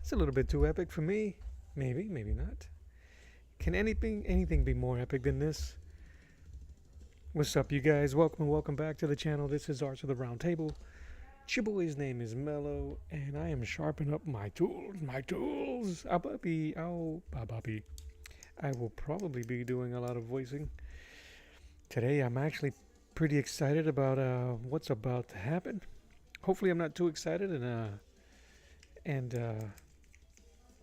It's a little bit too epic for me. Maybe, maybe not. Can anything be more epic than this? What's up, you guys? Welcome back to the channel. This is Arts of the Round Table. Chiboy's name is Mello, and I am sharpening up my tools. I will probably be doing a lot of voicing. Today, I'm actually pretty excited about what's about to happen. Hopefully, I'm not too excited and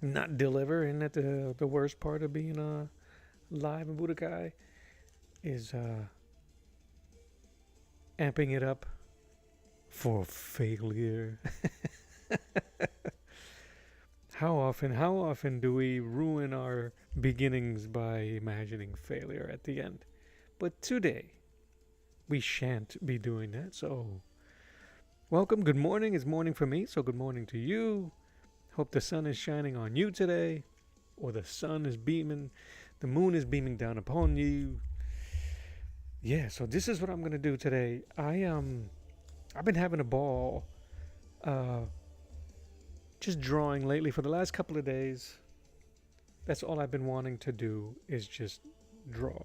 not deliver. And that the worst part of being live in Budokai is amping it up for failure. How often do we ruin our beginnings by imagining failure at the end? But today, we shan't be doing that. So, welcome. Good morning. It's morning for me, so good morning to you. Hope the sun is shining on you today, or the sun is beaming, the moon is beaming down upon you. Yeah, so this is what I'm gonna do today. I've been having a ball, just drawing lately for the last couple of days. That's all I've been wanting to do is just draw.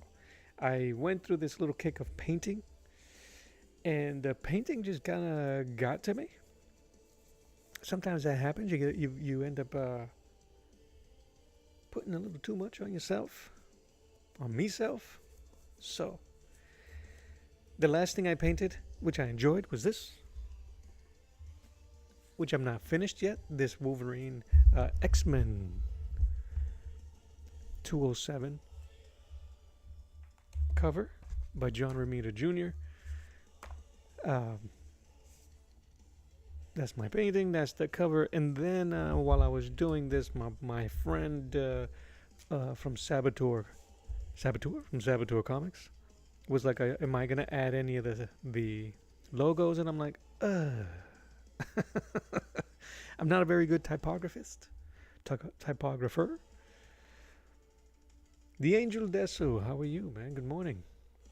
I went through this little kick of painting, and the painting just kind of got to me. Sometimes that happens. You end up putting a little too much on yourself, on meself. So the last thing I painted, which I enjoyed, was this, which I'm not finished yet. This Wolverine X-Men 207 cover by John Romita Jr. That's my painting. That's the cover. And then while I was doing this, my friend from Saboteur Comics was like, "Am I gonna add any of the logos?" And I'm like, I'm not a very good typographer. The Angel Desu, how are you, man? Good morning.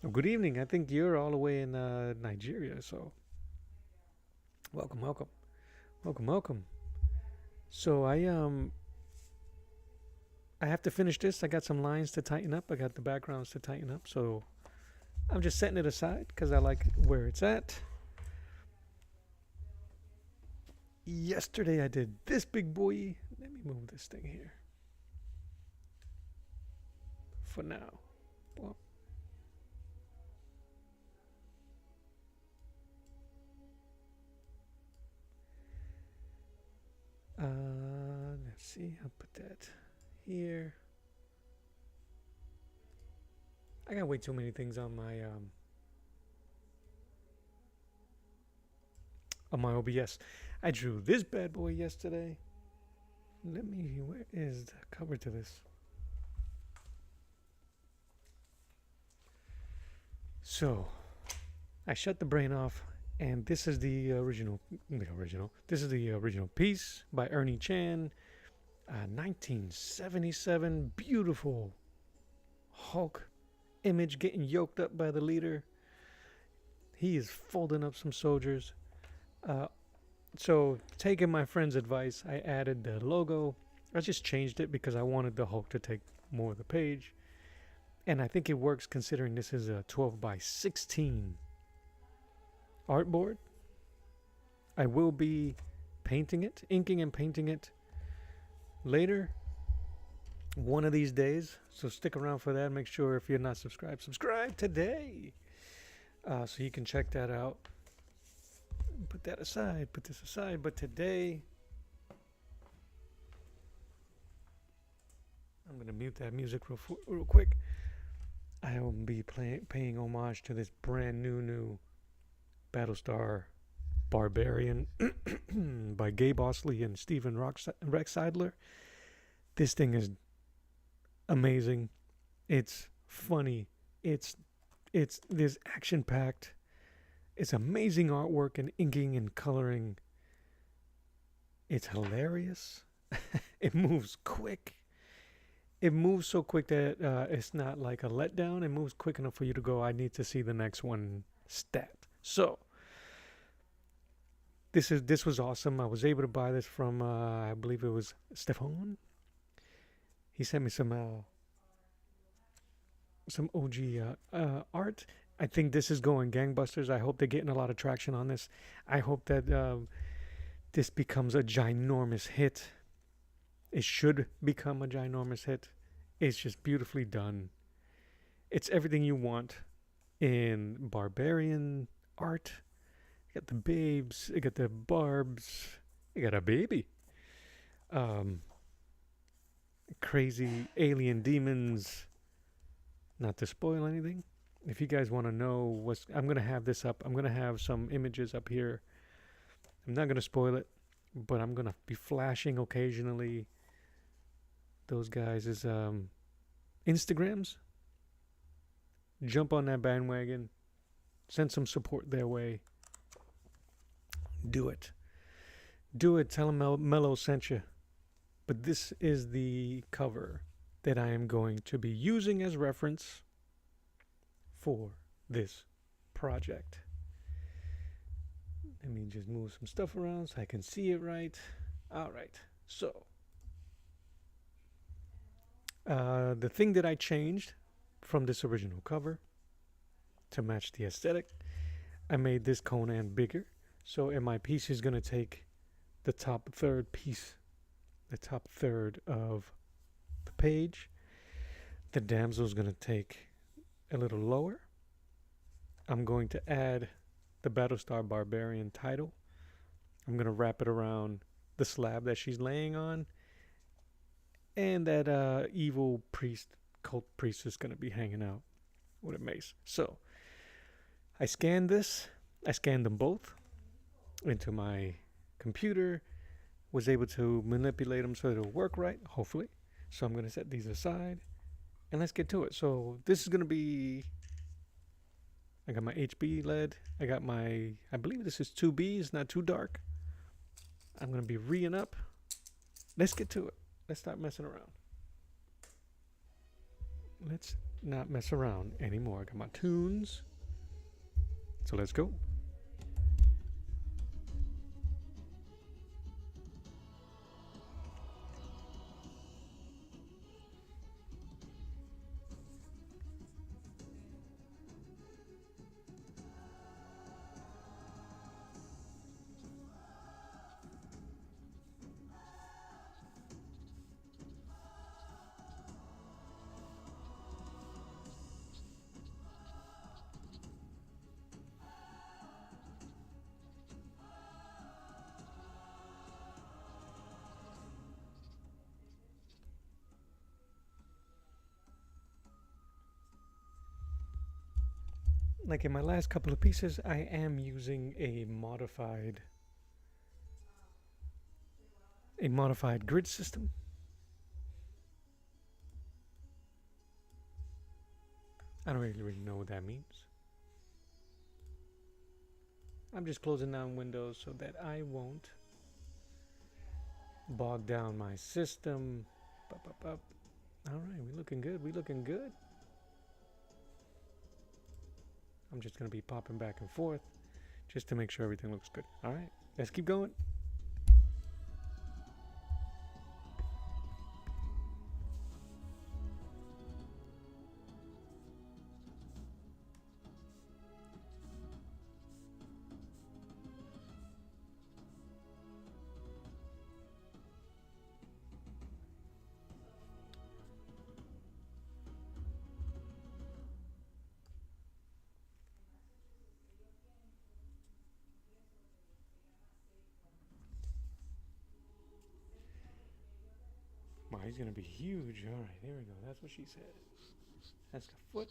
Oh, good evening. I think you're all the way in Nigeria, so welcome. So I have to finish this. I got some lines to tighten up. I got the backgrounds to tighten up. So I'm just setting it aside because I like where it's at. Yesterday I did this big boy. Let me move this thing here for now. Well, let's see. I'll put that here. I got way too many things on my OBS. I drew this bad boy yesterday. Where is the cover to this? So, I shut the brain off, and this is the original. This is the original piece by Ernie Chan, 1977. Beautiful Hulk image getting yoked up by the leader. He is folding up some soldiers. So, taking my friend's advice, I added the logo. I just changed it because I wanted the Hulk to take more of the page. And I think it works considering this is a 12 by 16 artboard. I will be painting it, inking and painting it later, one of these days. So stick around for that. Make sure if you're not subscribed, subscribe today, so you can check that out. Put that aside, put this aside. But today, I'm going to mute that music real quick. I will be paying homage to this brand new Battlestar Barbarian by Gabe, Ostley, and Stephan Recksiedler. This thing is amazing. It's funny. It's this action-packed. It's amazing artwork and inking and coloring. It's hilarious. It moves quick. It moves so quick that it's not like a letdown. It moves quick enough for you to go, I need to see the next one stat. So, This was awesome. I was able to buy this from I believe it was Stephan. He sent me some OG art. I think this is going gangbusters. I hope they're getting a lot of traction on this. I hope that this becomes a ginormous hit. It should become a ginormous hit. It's just beautifully done. It's everything you want in barbarian art. You got the babes, you got the barbs, you got a baby. Crazy alien demons. Not to spoil anything. If you guys want to know I'm going to have this up. I'm going to have some images up here. I'm not going to spoil it, but I'm going to be flashing occasionally those guys' Instagrams. Jump on that bandwagon. Send some support their way. Do it. Do it. Tell them Mello sent you. But this is the cover that I am going to be using as reference for this project. Let me just move some stuff around so I can see it right. All right. So, the thing that I changed from this original cover to match the aesthetic, I made this Conan bigger. So, in my piece is going to take the top third piece, the top third of the page. The damsel is going to take a little lower. I'm going to add the Battlestar Barbarian title. I'm going to wrap it around the slab that she's laying on. And that evil cult priest is going to be hanging out with a mace. So, I scanned this. I scanned them both into my computer. Was able to manipulate them so it'll work right, hopefully. So I'm going to set these aside. And let's get to it. So this is going to be... I got my HB lead. I got my... I believe this is 2B. It's not too dark. I'm going to be reeing up. Let's get to it. Let's stop messing around. Let's not mess around anymore. I got my tunes. So let's go. Like in my last couple of pieces, I am using a modified grid system. I don't really know what that means. I'm just closing down windows so that I won't bog down my system. All right, we looking good. We looking good. I'm just going to be popping back and forth just to make sure everything looks good. All right, let's keep going. Wow, he's going to be huge. All right, there we go. That's what she said. That's the foot.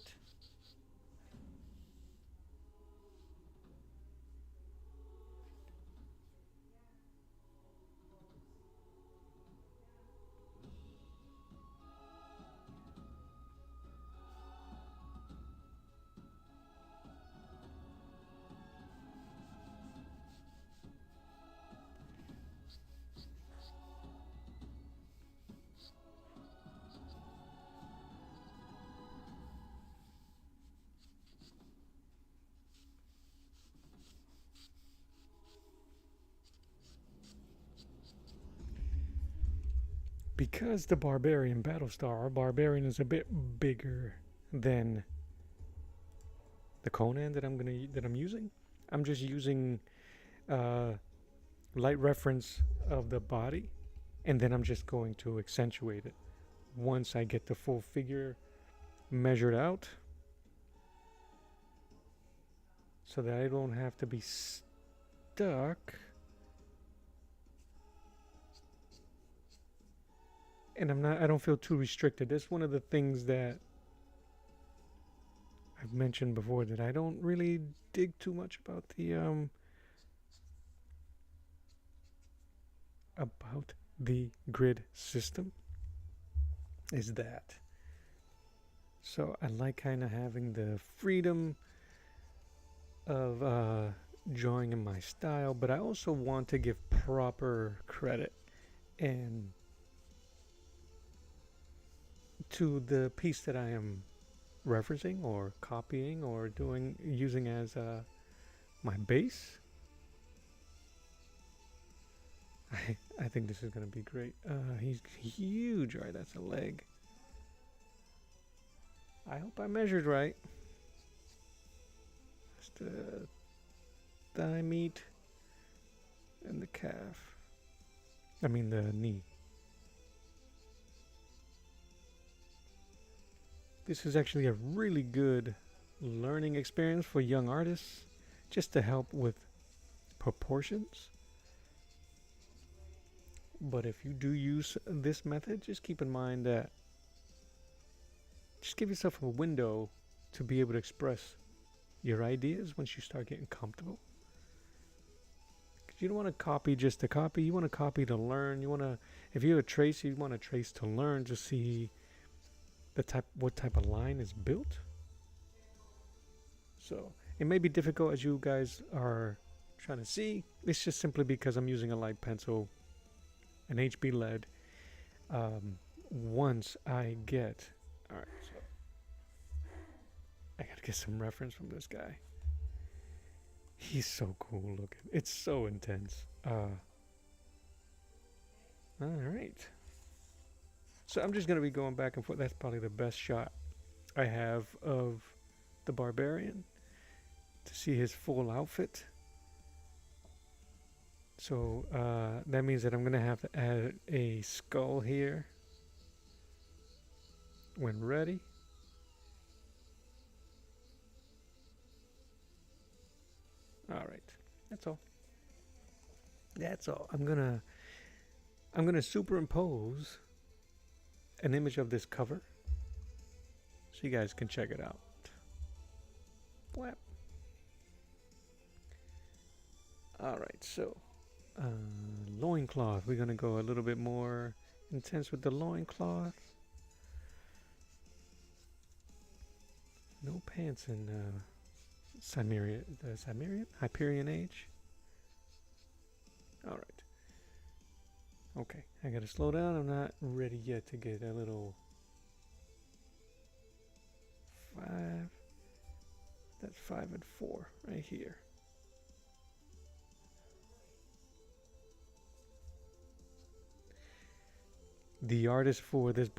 because the Barbarian Battlestar Barbarian is a bit bigger than the Conan that I'm using. I'm just using light reference of the body, and then I'm just going to accentuate it once I get the full figure measured out, so that I don't have to be stuck. And I don't feel too restricted. That's one of the things that I've mentioned before, that I don't really dig too much about the grid system, is that. So I like kind of having the freedom of drawing in my style, but I also want to give proper credit and to the piece that I am referencing or copying or using as my base. I think this is going to be great. He's huge. All right, that's a leg. I hope I measured right. That's the thigh meat and the calf. I mean the knee. This is actually a really good learning experience for young artists, just to help with proportions. But if you do use this method, just keep in mind that just give yourself a window to be able to express your ideas once you start getting comfortable. 'Cause you don't want to copy just to copy. You want to copy to learn. You want to, if you're a tracer, you want to trace to learn, to see what type of line is built. So it may be difficult, as you guys are trying to see. It's just simply because I'm using a light pencil, an HB lead. Once I get, all right, so I gotta get some reference from this guy. He's so cool looking. It's so intense. All right. So I'm just going to be going back and forth. That's probably the best shot I have of the Barbarian, to see his full outfit. So that means that I'm going to have to add a skull here when ready. All right. That's all. That's all. I'm going to superimpose an image of this cover so you guys can check it out. Blap. All right, so loincloth. We're going to go a little bit more intense with the loincloth. No pants in Hyperion age. All right. Okay, I gotta slow down. I'm not ready yet to get a little 5. That's 5 and 4 right here. The artist for this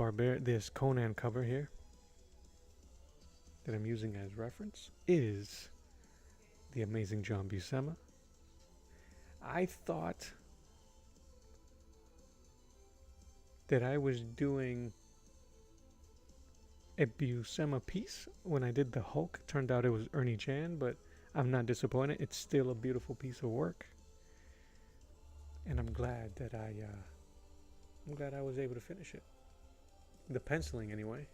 Conan cover here that I'm using as reference is the amazing John Buscema. I thought that I was doing a Buscema piece when I did the Hulk. Turned out it was Ernie Chan, but I'm not disappointed. It's still a beautiful piece of work, and I'm glad that I was able to finish it. The penciling, anyway.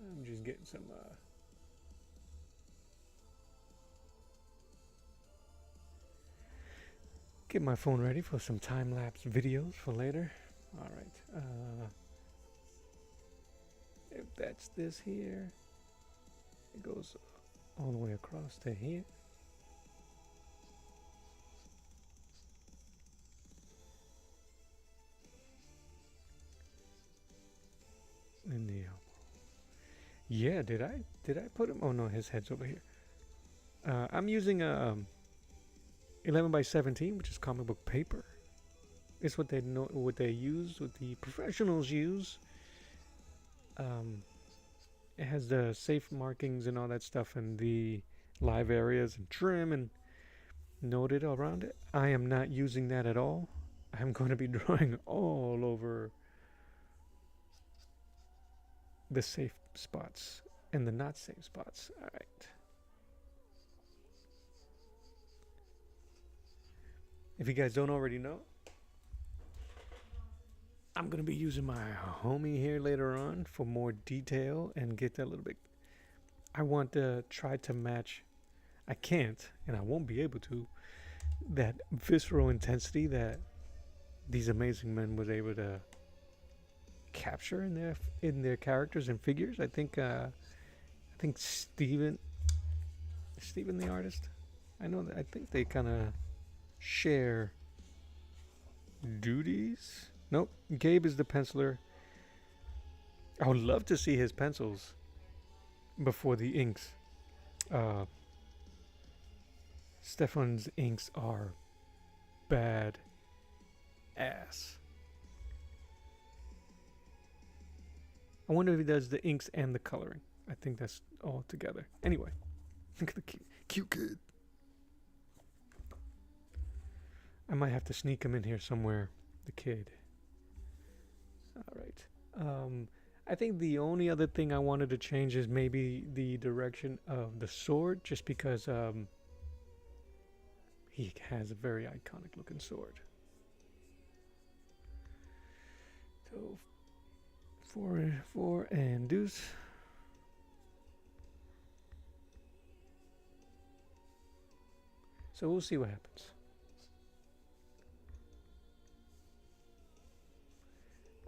I'm just getting some get my phone ready for some time-lapse videos for later. All right. If that's this here, it goes all the way across to here. In the elbow. Yeah, did I put him? Oh no, his head's over here. I'm using a 11 by 17, which is comic book paper. It's what they know, what they use, what the professionals use. It has the safe markings and all that stuff, and the live areas and trim and noted around it. I am not using that at all. I'm going to be drawing all over the safe spots and the not safe spots. All right. If you guys don't already know, I'm going to be using my homie here later on for more detail and get that a little bit. I want to try to match. I can't, and I won't be able to, that visceral intensity that these amazing men was able to capture in their characters and figures. I think Stephan the artist. I think they kind of share duties. Nope, Gabe is the penciler. I would love to see his pencils before the inks. Stephan's inks are bad ass. I wonder if he does the inks and the coloring. I think that's all together. Anyway, look at the cute kid. I might have to sneak him in here somewhere. The kid. All right. I think the only other thing I wanted to change is maybe the direction of the sword, just because he has a very iconic looking sword. So 4 and deuce. So we'll see what happens.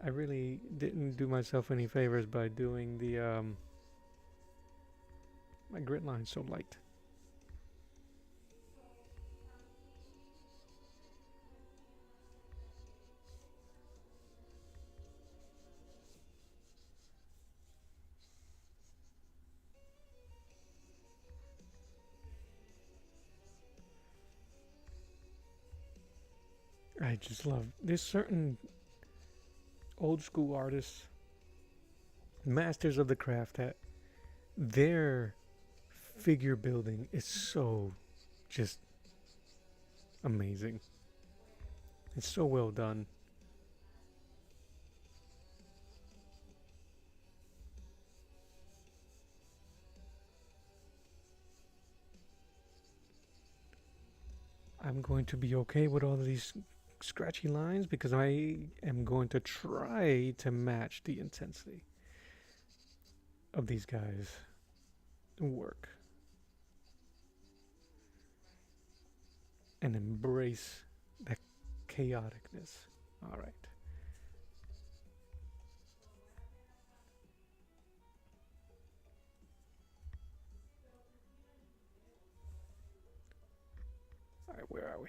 I really didn't do myself any favors by doing the my grit line so light. I just love, there's certain old school artists, masters of the craft, that their figure building is so just amazing. It's so well done. I'm going to be okay with all of these scratchy lines because I am going to try to match the intensity of these guys' work and embrace that chaoticness. All right. All right, where are we?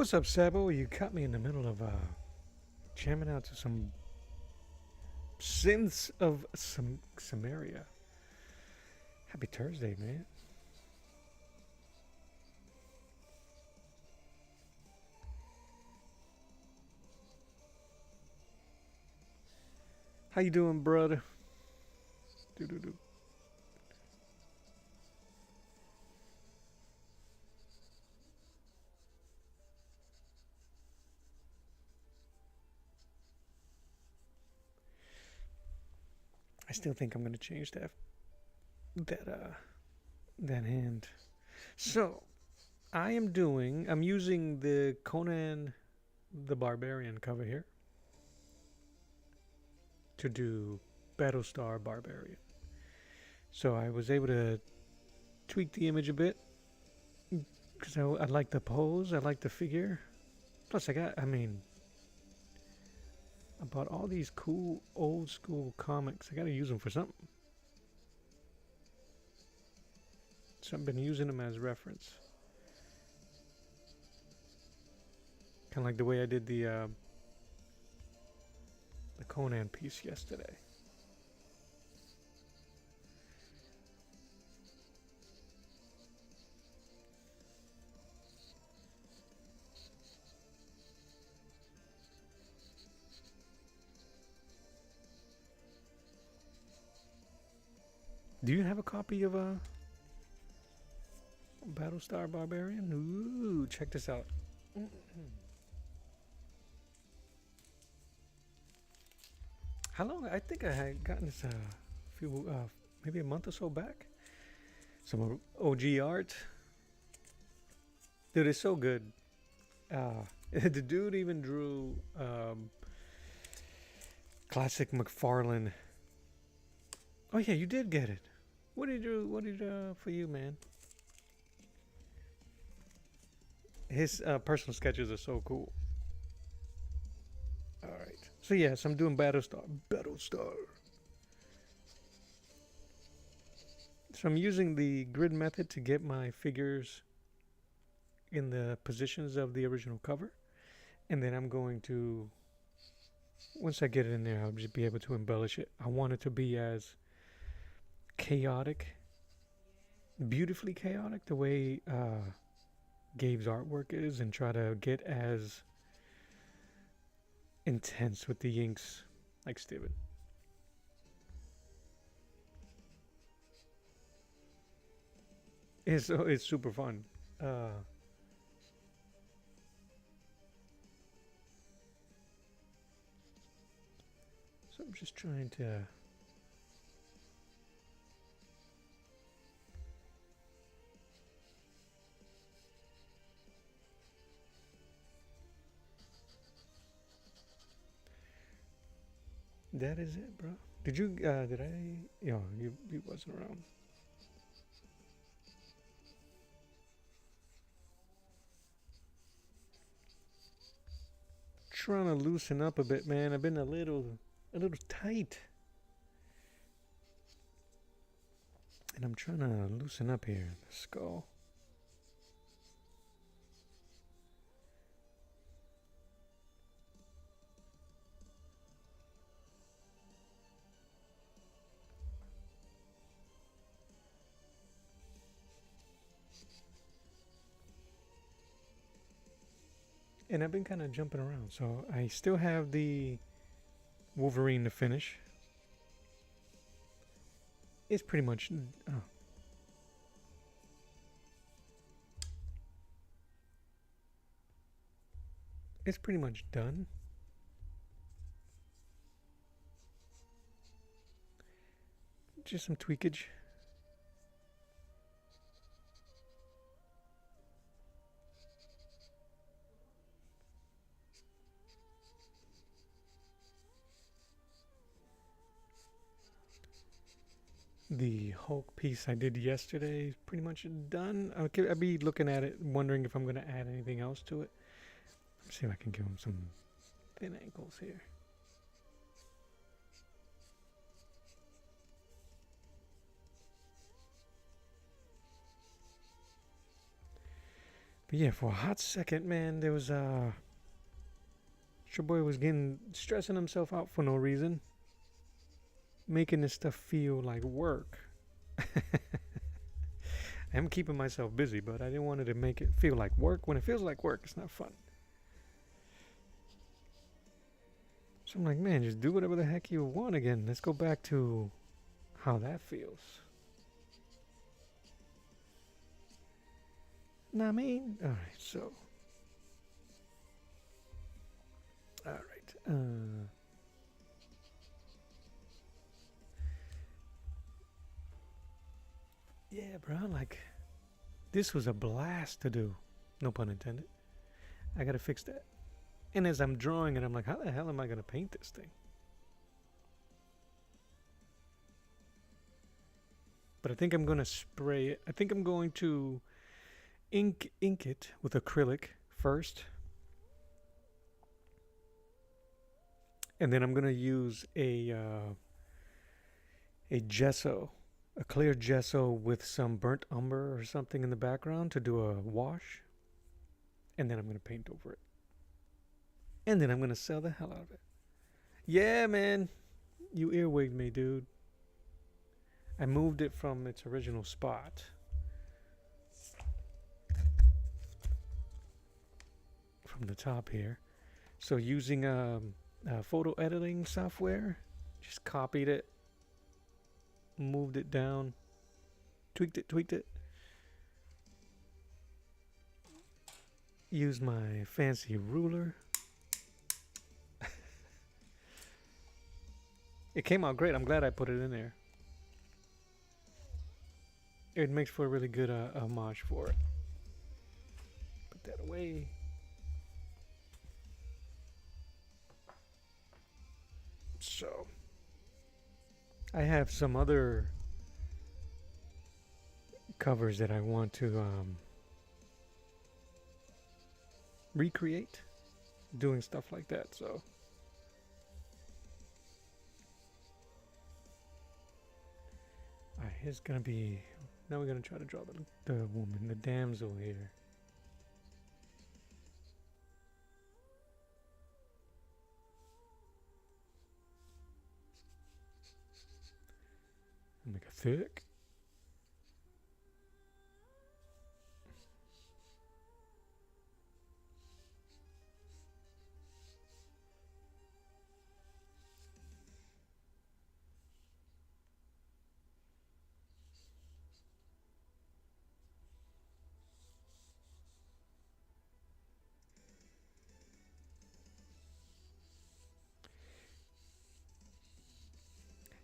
What's up, Sabo? You caught me in the middle of jamming out to some synths of some Samaria. Happy Thursday, man. How you doing, brother? Do. I still think I'm gonna change that hand. So I'm using the Conan the Barbarian cover here to do Battlestar Barbarian. So I was able to tweak the image a bit because I like the pose, I like the figure. Plus, I bought all these cool old school comics. I gotta use them for something. So I've been using them as reference. Kind of like the way I did the Conan piece yesterday. Do you have a copy of Battlestar Barbarian? Ooh, check this out. How long? I think I had gotten this maybe a month or so back. Some OG art. Dude, it's so good. The dude even drew classic McFarlane. Oh yeah, you did get it. What did you do? What did for you, man? His personal sketches are so cool. All right. So yes, I'm doing Battlestar. So I'm using the grid method to get my figures in the positions of the original cover, and then I'm going to, once I get it in there, I'll just be able to embellish it. I want it to be as chaotic, beautifully chaotic, the way Gabe's artwork is, and try to get as intense with the inks like Stephan. It's super fun. So I'm just trying to. That is it, bro. Did you? Did I? You wasn't around. Trying to loosen up a bit, man. I've been a little tight, and I'm trying to loosen up here. The skull. And I've been kind of jumping around, so I still have the Wolverine to finish. It's pretty much. It's pretty much done. Just some tweakage. The Hulk piece I did yesterday is pretty much done. I'll be looking at it, wondering if I'm going to add anything else to it. Let's see if I can give him some thin ankles here. But yeah, for a hot second, man, there was your boy was stressing himself out for no reason, making this stuff feel like work. I'm keeping myself busy, but I didn't want it to make it feel like work. When it feels like work, it's not fun. So I'm like, man, just do whatever the heck you want again. Let's go back to how that feels. Know what I mean? Alright, so. Alright. Yeah, bro, like, this was a blast to do. No pun intended. I gotta fix that. And as I'm drawing it, I'm like, how the hell am I gonna paint this thing? But I think I'm gonna spray it. I think I'm going to ink it with acrylic first. And then I'm gonna use a gesso, a clear gesso with some burnt umber or something in the background to do a wash. And then I'm gonna paint over it. And then I'm gonna sell the hell out of it. Yeah, man. You earwigged me, dude. I moved it from its original spot. From the top here. So using photo editing software, just copied it, moved it down, tweaked it. Used my fancy ruler. It came out great. I'm glad I put it in there. It makes for a really good homage for it. Put that away. So, I have some other covers that I want to recreate, doing stuff like that. So, here's gonna be. Now we're gonna try to draw the woman, the damsel here. Make it thick.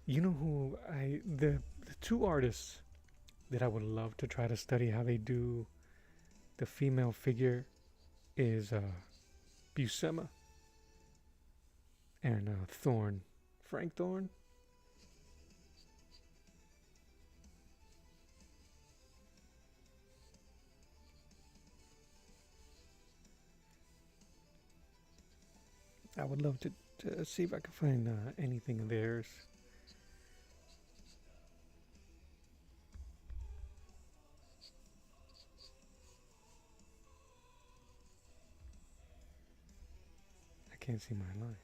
You know who the two artists that I would love to try to study how they do the female figure is Buscema and Thorne, Frank Thorne. I would love to see if I could find anything of theirs. I can't see my line.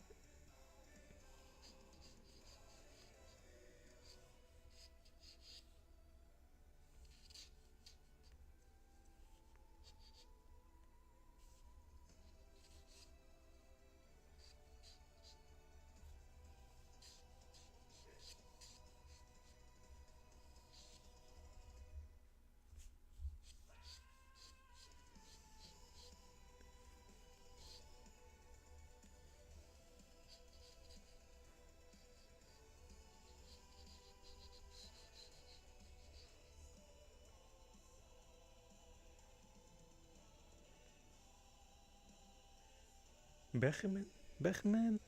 Beckman?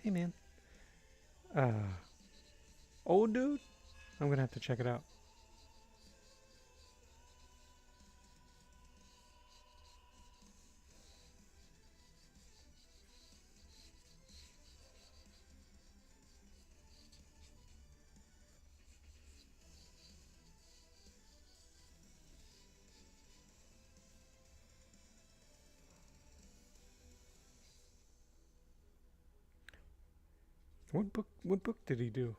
Hey man. Old dude? I'm gonna have to check it out. What book? What book did he do?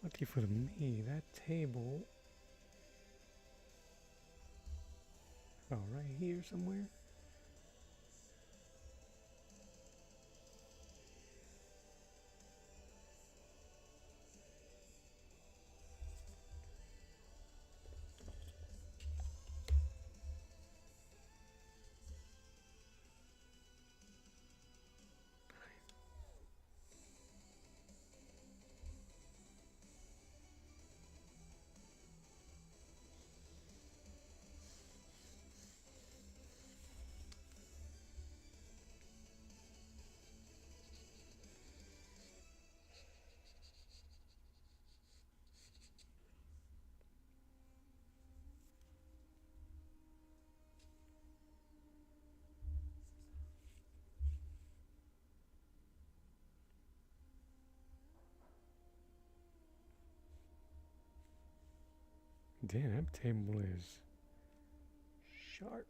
Lucky for me, that table. Oh, right here somewhere. Damn, that table is sharp.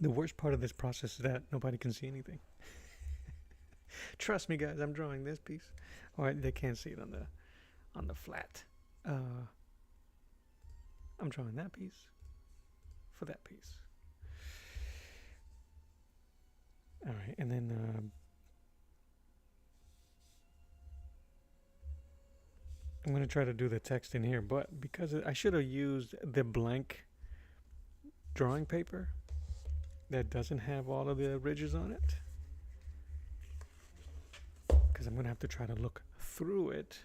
The worst part of this process is that nobody can see anything. Trust me, guys. I'm drawing this piece. All right, they can't see it on the flat. I'm drawing that piece for that piece. All right, and then I'm gonna try to do the text in here, but because I should have used the blank drawing paper that doesn't have all of the ridges on it, because I'm gonna have to try to look through it.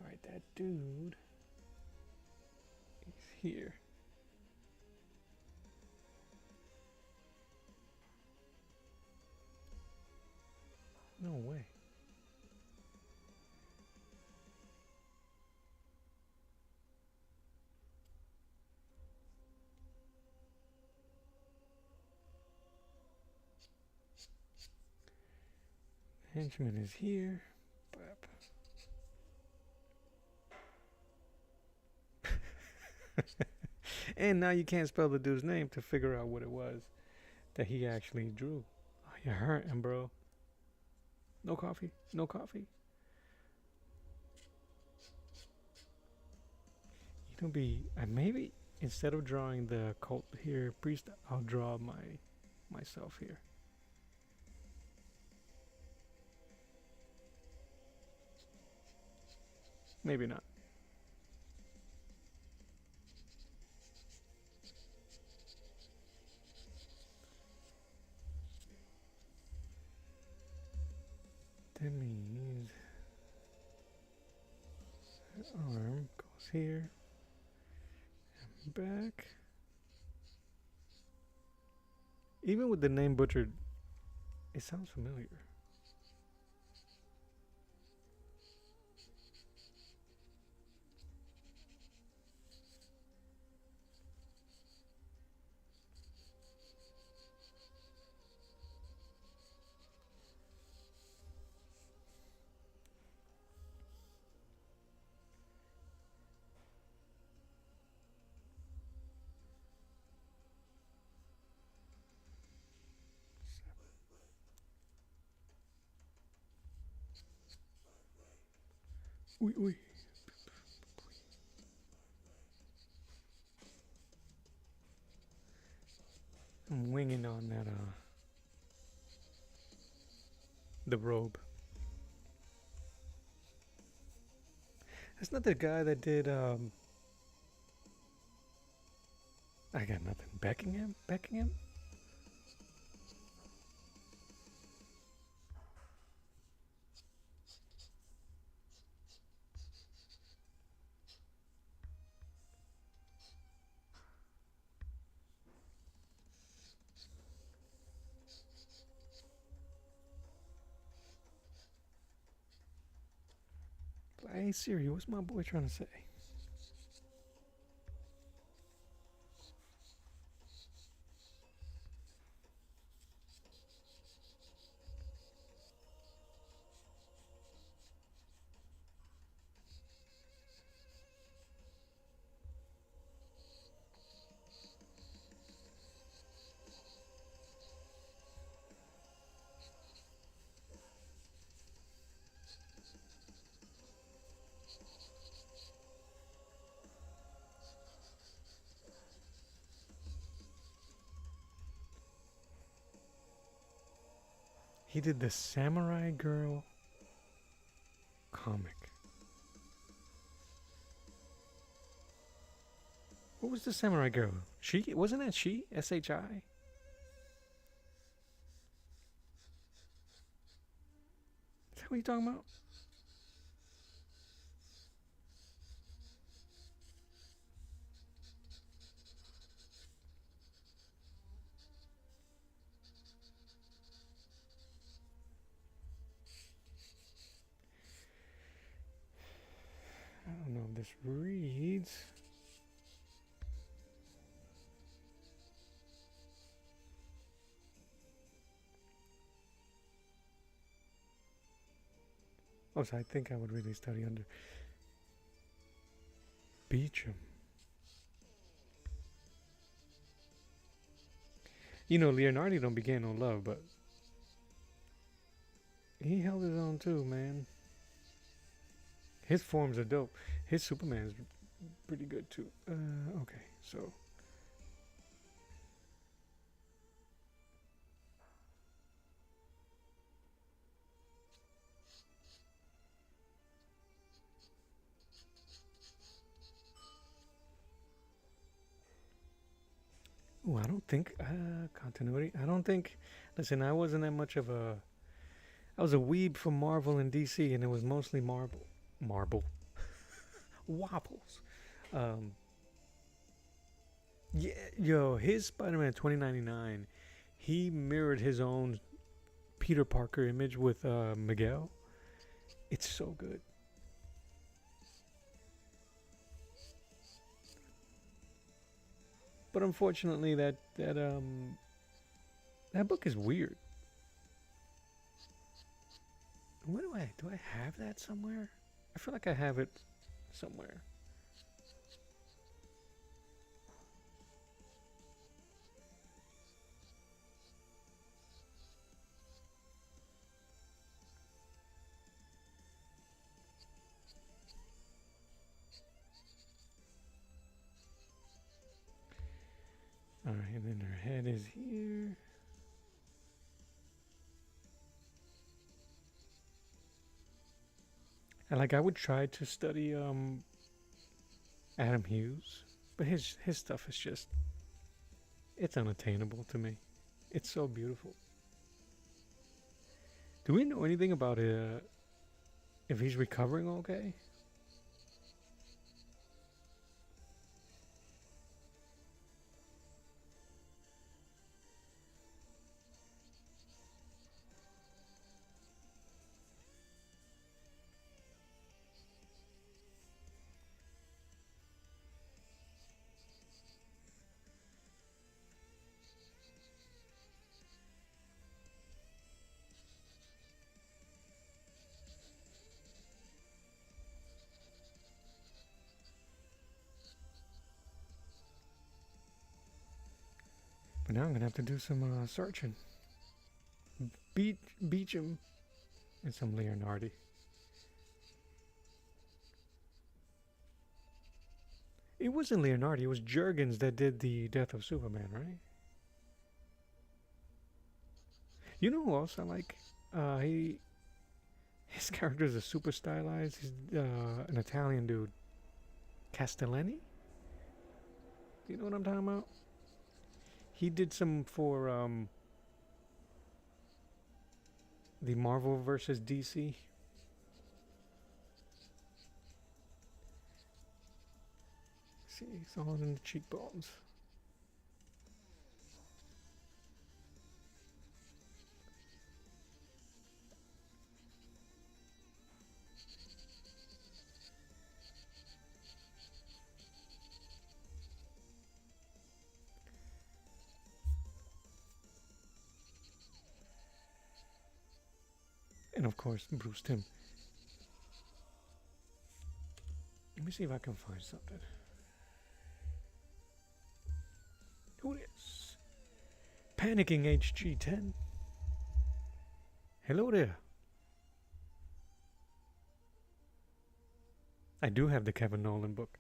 All right, that dude is here. No way. Henchman is here. And now you can't spell the dude's name to figure out what it was that he actually drew. Oh, you're hurting, bro. No coffee? No coffee? You know, maybe instead of drawing the cult here, priest, I'll draw myself here. Maybe not. That means that arm goes here and back. Even with the name butchered, it sounds familiar. Oi, oi. I'm winging on that, the robe. That's not the guy that did, I got nothing. Beckingham? Beckingham? Hey Siri, what's my boy trying to say? He did the Samurai Girl comic. What was the Samurai Girl? She? Wasn't that she? S-H-I? Is that what you talking about? I don't know if this reads. Oh, so I think I would really study under Beecham. You know, Leonardo don't be getting no love, but he held his own too, man. His forms are dope. His Superman's pretty good too. Okay, so. Ooh, I don't think continuity. I don't think. Listen, I wasn't that much of a. I was a weeb for Marvel and DC, and it was mostly marble, wobbles. Um, yeah, yo, his Spider-Man 2099, he mirrored his own Peter Parker image with Miguel. It's so good. But unfortunately, that book is weird. What do I have that somewhere? I feel like I have it somewhere. All right, and then her head is here. And like I would try to study Adam Hughes, but his stuff is just it's unattainable to me. It's so beautiful. Do we know anything about if he's recovering okay? But now I'm gonna have to do some searching. Beecham and some Leonardi. It wasn't Leonardi. It was Jurgens that did the Death of Superman, right? You know who else I like? His character is super stylized. He's an Italian dude, Castellani. Do you know what I'm talking about? He did some for the Marvel versus DC. See, it's all in the cheekbones. And of course, Bruce Timm. Let me see if I can find something. Who is? Panicking HG10. Hello there. I do have the Kevin Nolan book.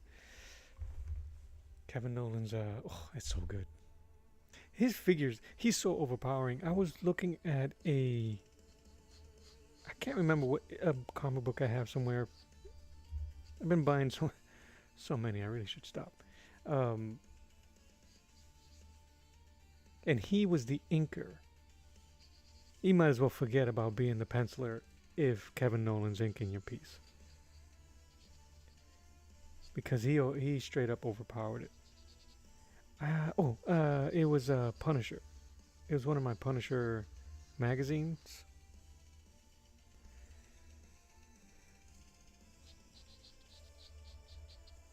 Kevin Nolan's, it's so good. His figures, he's so overpowering. I was looking at I can't remember what comic book I have somewhere. I've been buying so many. I really should stop. And he was the inker. You might as well forget about being the penciler if Kevin Nolan's inking your piece, because he straight up overpowered it. It was Punisher. It was one of my Punisher magazines.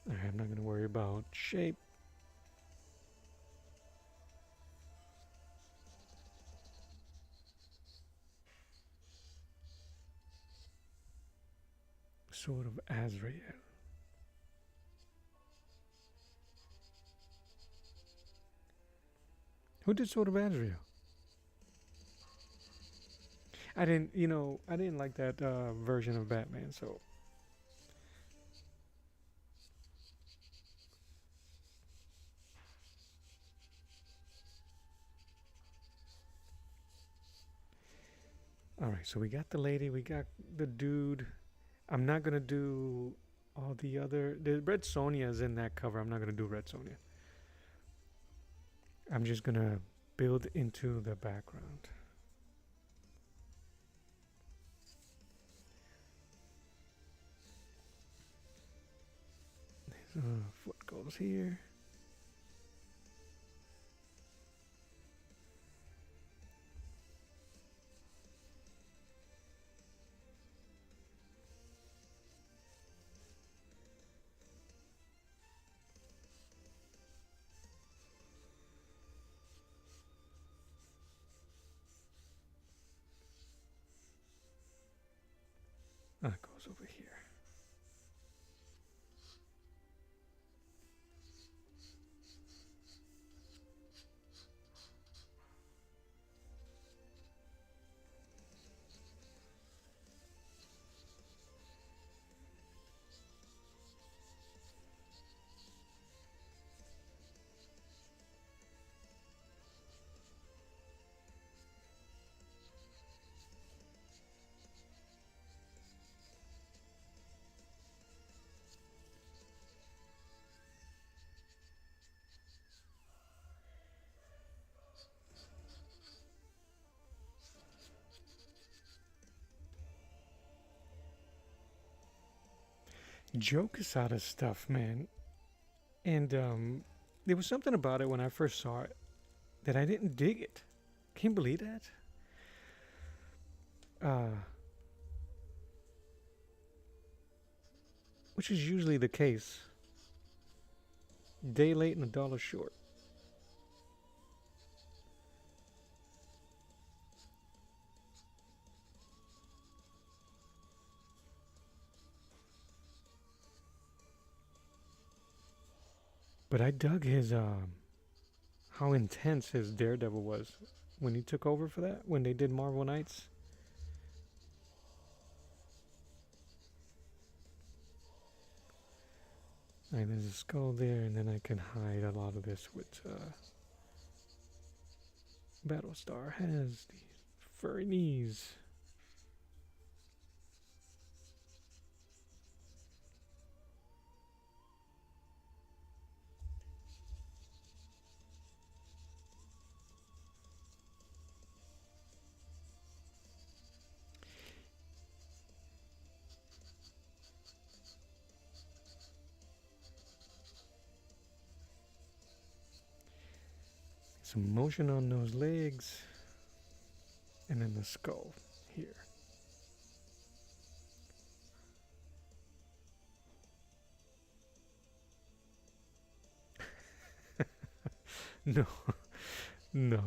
I'm not going to worry about shape. Sword of Azrael. Who did Sword of Azrael? I didn't like that version of Batman, so. Alright, so we got the lady, we got the dude. I'm not going to do all the other. The Red Sonja is in that cover. I'm not going to do Red Sonja. I'm just going to build into the background. Foot goes here. That goes over here. Joke is out of stuff, man. And there was something about it when I first saw it that I didn't dig it. Can you believe that? Which is usually the case. Day late and a dollar short. But I dug his, how intense his Daredevil was when he took over for that, when they did Marvel Knights. Alright, there's a skull there, and then I can hide a lot of this with Battlestar has these furry knees. Some motion on those legs, and then the skull here. No, no.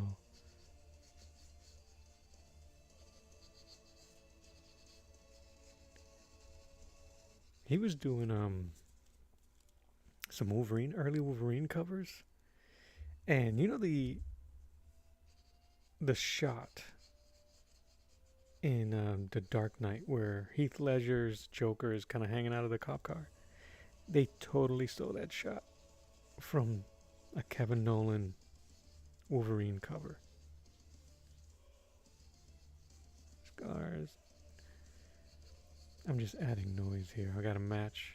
He was doing some Wolverine, early Wolverine covers, and you know the shot in The Dark Knight where Heath Ledger's Joker is kind of hanging out of the cop car. They totally stole that shot from a Kevin Nolan Wolverine cover. Scars. I'm just adding noise here. I got to match.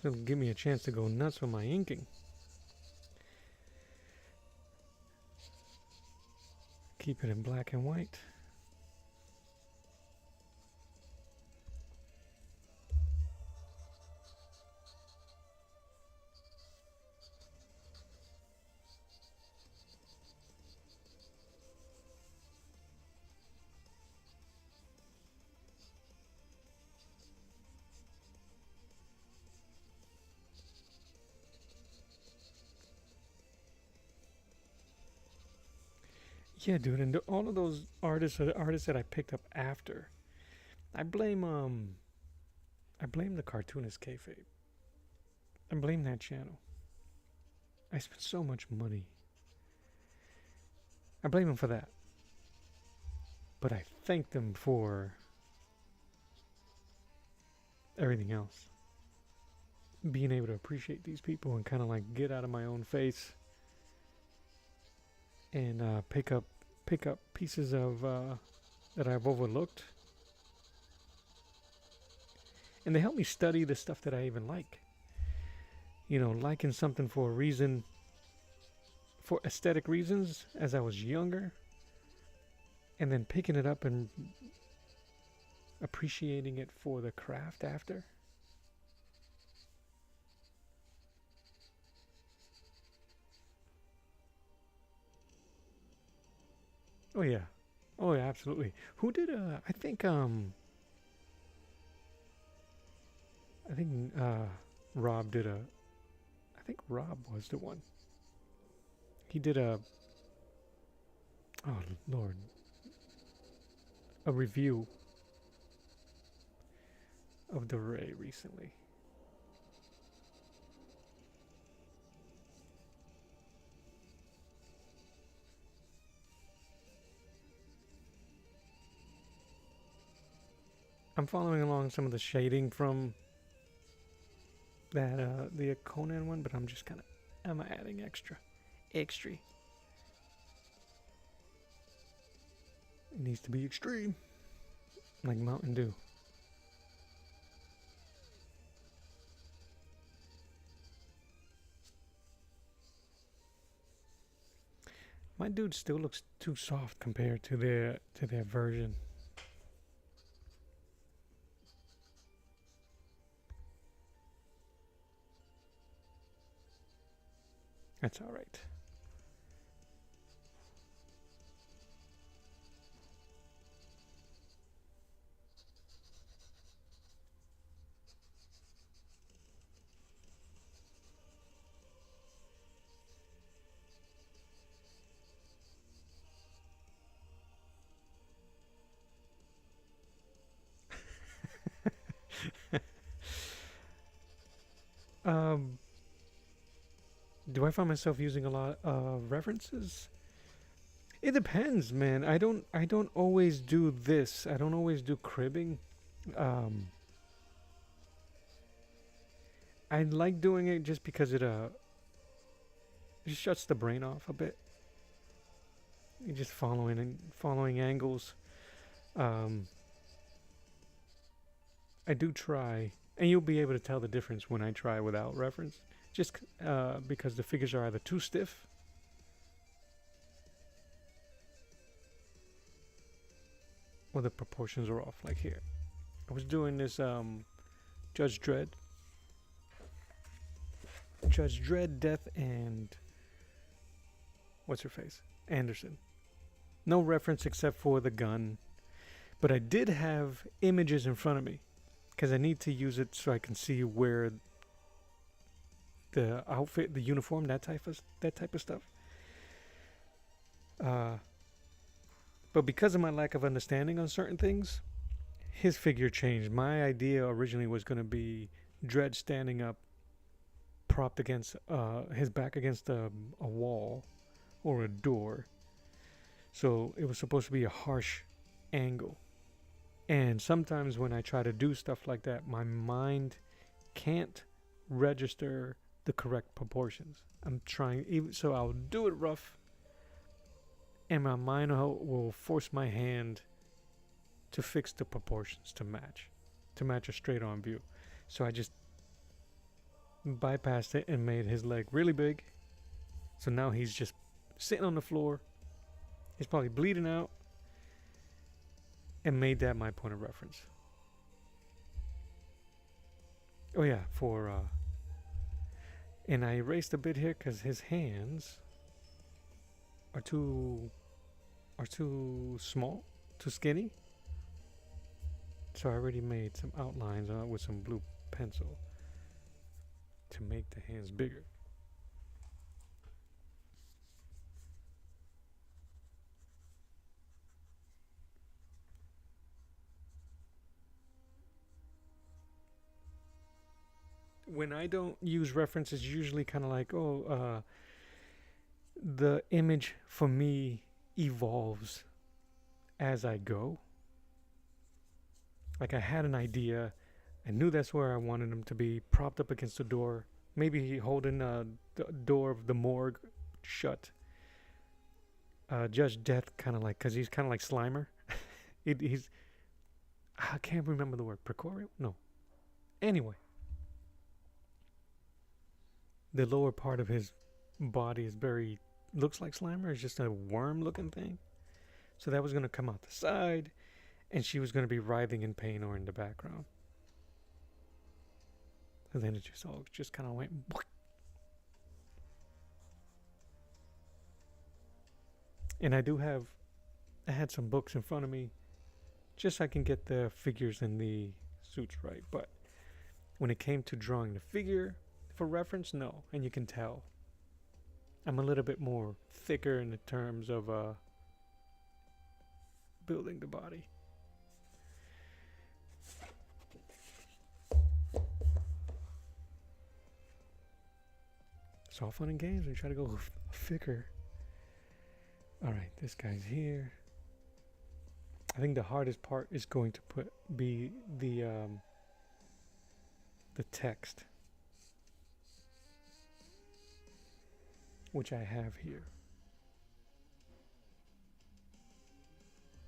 It'll give me a chance to go nuts with my inking. Keep it in black and white. Yeah, dude, and all of those artists are the artists that I picked up after. I blame the cartoonist kayfabe. I blame that channel. I spent so much money. I blame them for that. But I thank them for everything else. Being able to appreciate these people and kind of like get out of my own face and pick up pieces of that I've overlooked, and they help me study the stuff that I even like. You know, liking something for a reason, for aesthetic reasons, as I was younger, and then picking it up and appreciating it for the craft after. Oh yeah. Oh yeah, absolutely. Who did I think Rob did I think Rob was the one. He did oh Lord, a review of the Ray recently. I'm following along some of the shading from that the Conan one, but I'm adding extra. It needs to be extreme, like Mountain Dew. My dude still looks too soft compared to their version. That's all right. Do I find myself using a lot of references? It depends, man. I don't always do this. I don't always do cribbing. Um, I like doing it just because it shuts the brain off a bit. You're just following angles. Um, I do try, and you'll be able to tell the difference when I try without reference. Just because the figures are either too stiff or the proportions are off. Like here, I was doing this Judge Dredd, Death, and what's her face, Anderson. No reference except for the gun, but I did have images in front of me because I need to use it so I can see where the outfit, the uniform, that type of stuff. Uh, but because of my lack of understanding on certain things, his figure changed. My idea originally was going to be Dredd standing up, propped against his back against a wall or a door. So it was supposed to be a harsh angle. And sometimes when I try to do stuff like that, my mind can't register the correct proportions. I'm trying, so I'll do it rough, and my mind will force my hand to fix the proportions to match a straight on view. So I just bypassed it and made his leg really big. So now he's just sitting on the floor. He's probably bleeding out, and made that my point of reference. Oh yeah, and I erased a bit here because his hands are too small, too skinny. So I already made some outlines with some blue pencil to make the hands bigger. When I don't use references, usually kind of like, the image for me evolves as I go. Like I had an idea, I knew that's where I wanted him to be, propped up against the door, maybe holding the door of the morgue shut. Judge Death, kind of like, because he's kind of like Slimer. I can't remember the word, precorial? No. Anyway. The lower part of his body looks like Slimer. It's just a worm looking thing. So that was going to come out the side, and she was going to be writhing in pain or in the background. And then it just kind of went. And I had some books in front of me, just so I can get the figures and the suits right. But when it came to drawing the figure, for reference, no, and you can tell. I'm a little bit more thicker in the terms of building the body. It's all fun and games. We try to go thicker. All right, this guy's here. I think the hardest part is going to be the text, which I have here.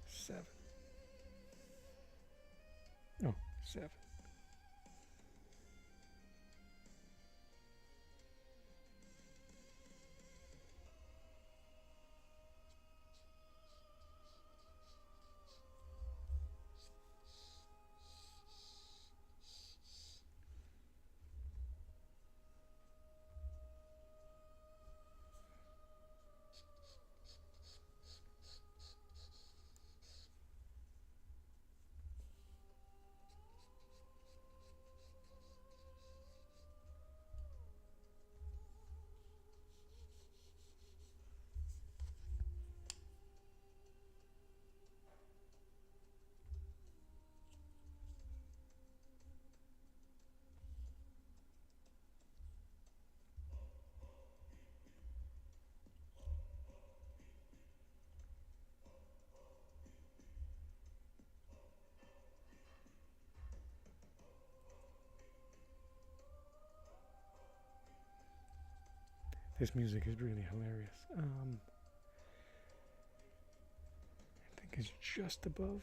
7. Oh, 7. This music is really hilarious. I think it's just above.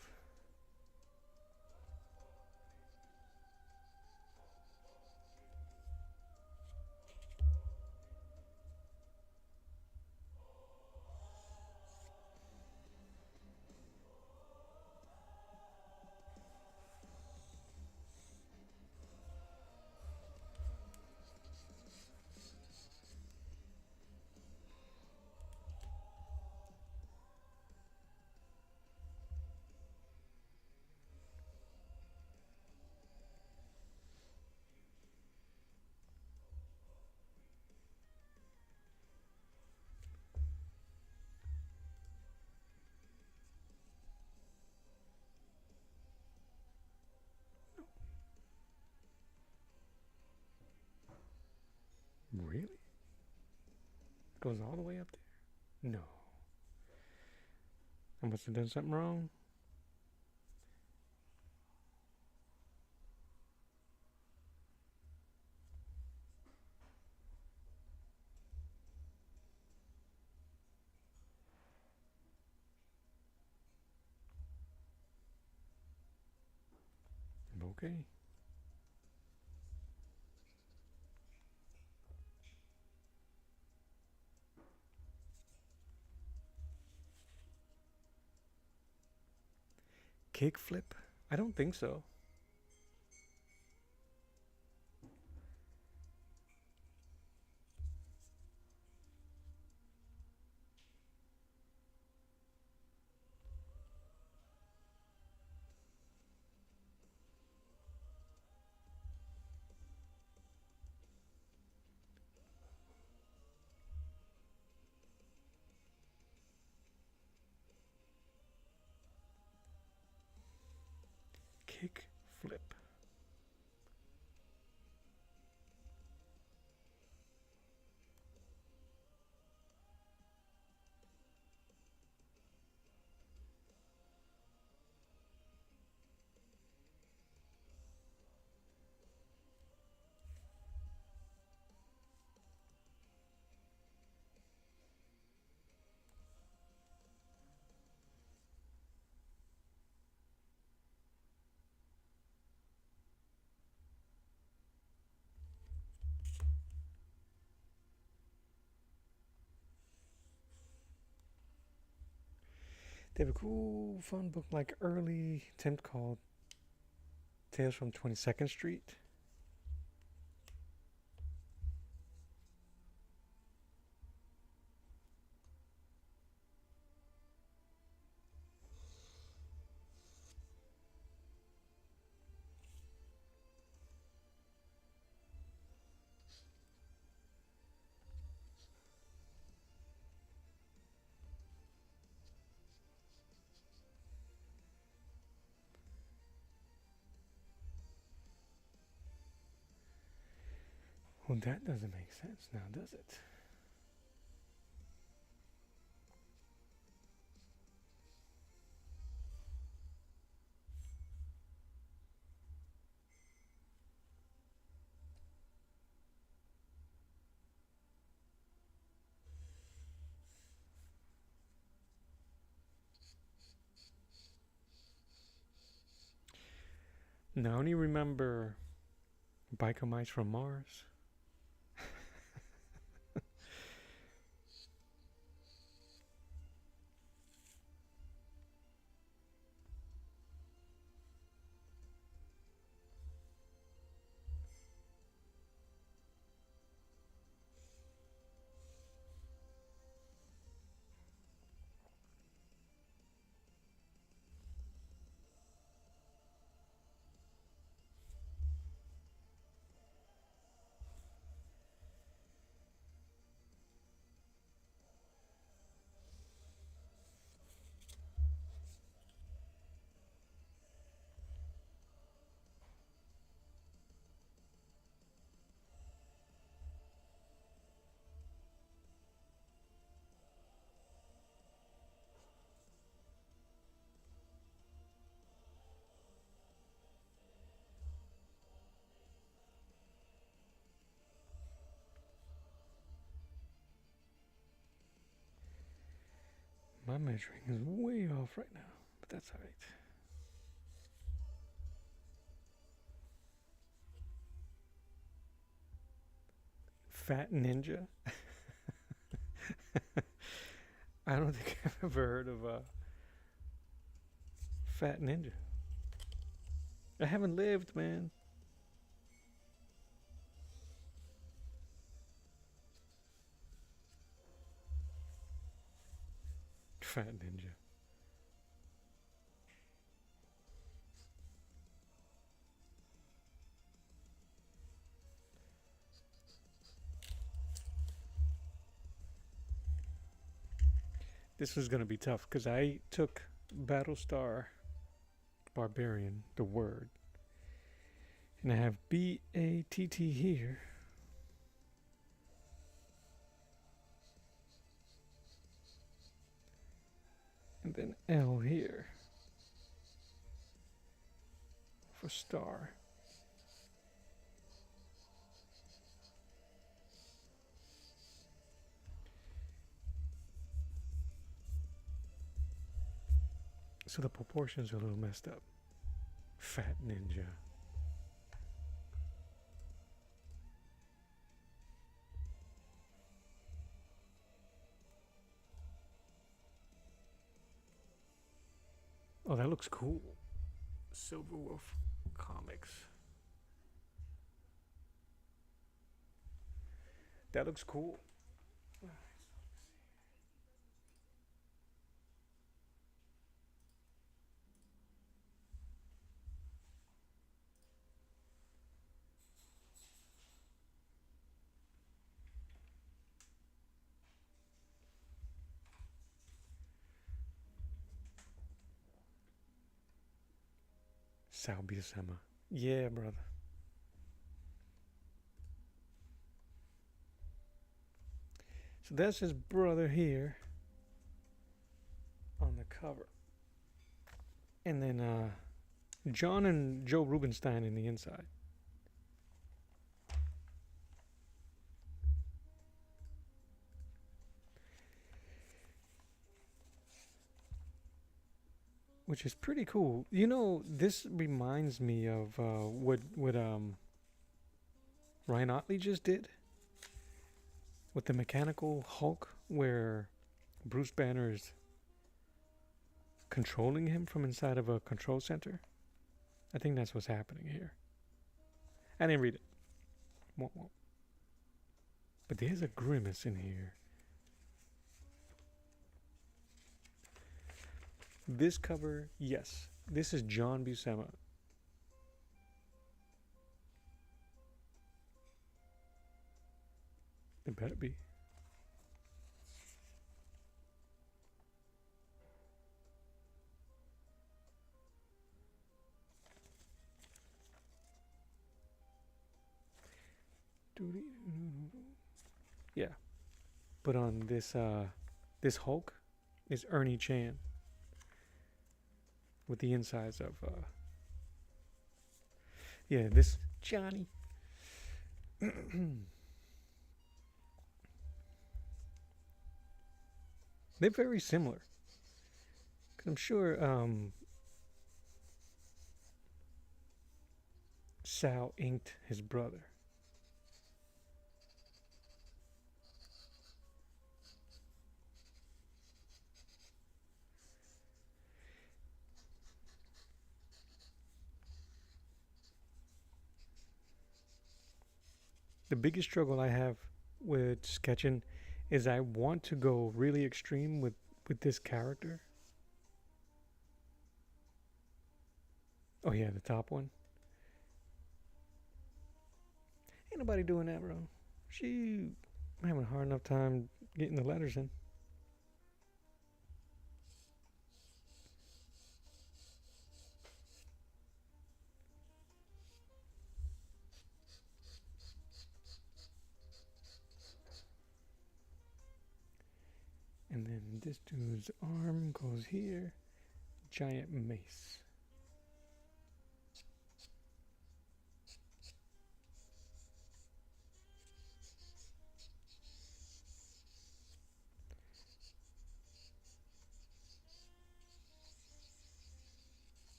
Really? Goes all the way up there? No. I must have done something wrong. Okay. Kickflip? I don't think so. Kickflip. They have a cool, fun book, like early attempt called Tales from 22nd Street. Well, that doesn't make sense now, does it? Now, I only remember Biker Mice from Mars. my measuring is way off right now, but that's alright. Fat Ninja? I don't think I've ever heard of a Fat Ninja. I haven't lived, man. Fat Ninja. This was gonna be tough because I took Battlestar Barbarian, the word, and I have BATT here. And then L here for star. So the proportions are a little messed up. Fat Ninja. Oh, that looks cool. Silver Wolf Comics. That looks cool. Sal Buscema. Yeah, brother. So that's his brother here on the cover. And then John and Joe Rubenstein in the inside. Which is pretty cool. You know, this reminds me of what Ryan Ottley just did with the Mechanical Hulk, where Bruce Banner's controlling him from inside of a control center. I think that's what's happening here. I didn't read it. Won't. But there's a grimace in here. This cover, yes. This is John Buscema. It better be. Yeah. But on this this Hulk is Ernie Chan. With the insides of yeah, this Johnny. They're very similar. Cause I'm sure Sal inked his brother. The biggest struggle I have with sketching is I want to go really extreme with this character. Oh yeah, the top one. Ain't nobody doing that, bro. She having a hard enough time getting the letters in. And then this dude's arm goes here. Giant mace.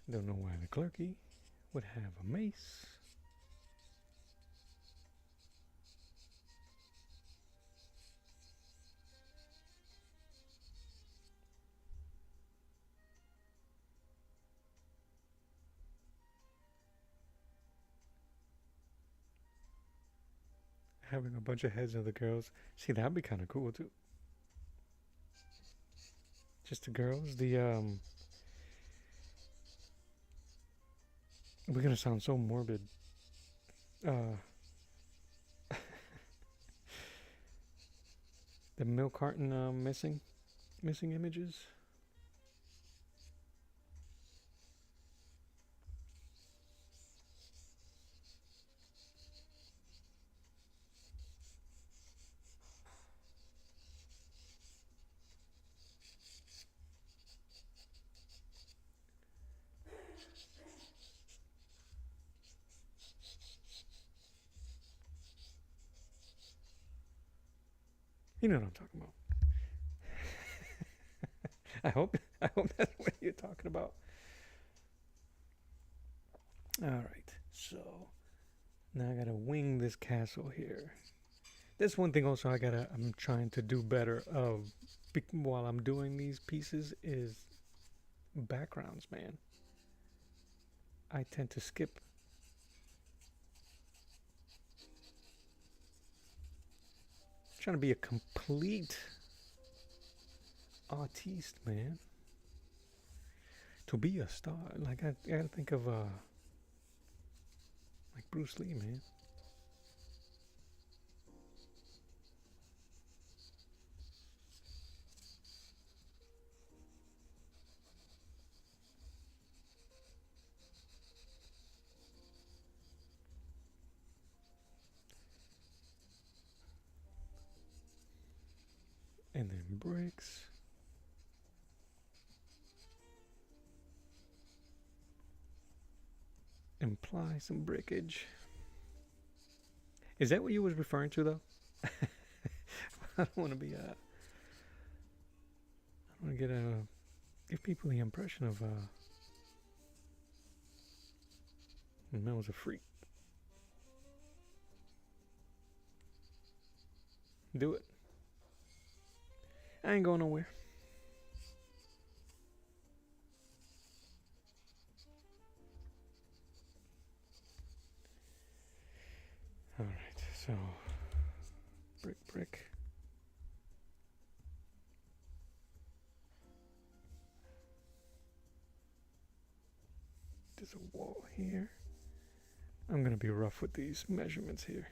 Don't know why the clerky would have a mace. Having a bunch of heads of the girls. See, that'd be kind of cool too. Just the girls. We're gonna sound so morbid. The milk carton missing images. You know what I'm talking about. I hope that's what you're talking about. All right, so now I gotta wing this castle here. That's one thing also I'm trying to do better of while I'm doing these pieces is backgrounds, man. I tend to skip. I'm trying to be a complete artiste, man. To be a star, like I gotta think of like Bruce Lee, man. And then bricks. Imply some brickage. Is that what you was referring to, though? I don't want to be I don't want to give people the impression of Mel's a freak. Do it. I ain't going nowhere. Alright, so brick. There's a wall here. I'm gonna be rough with these measurements here.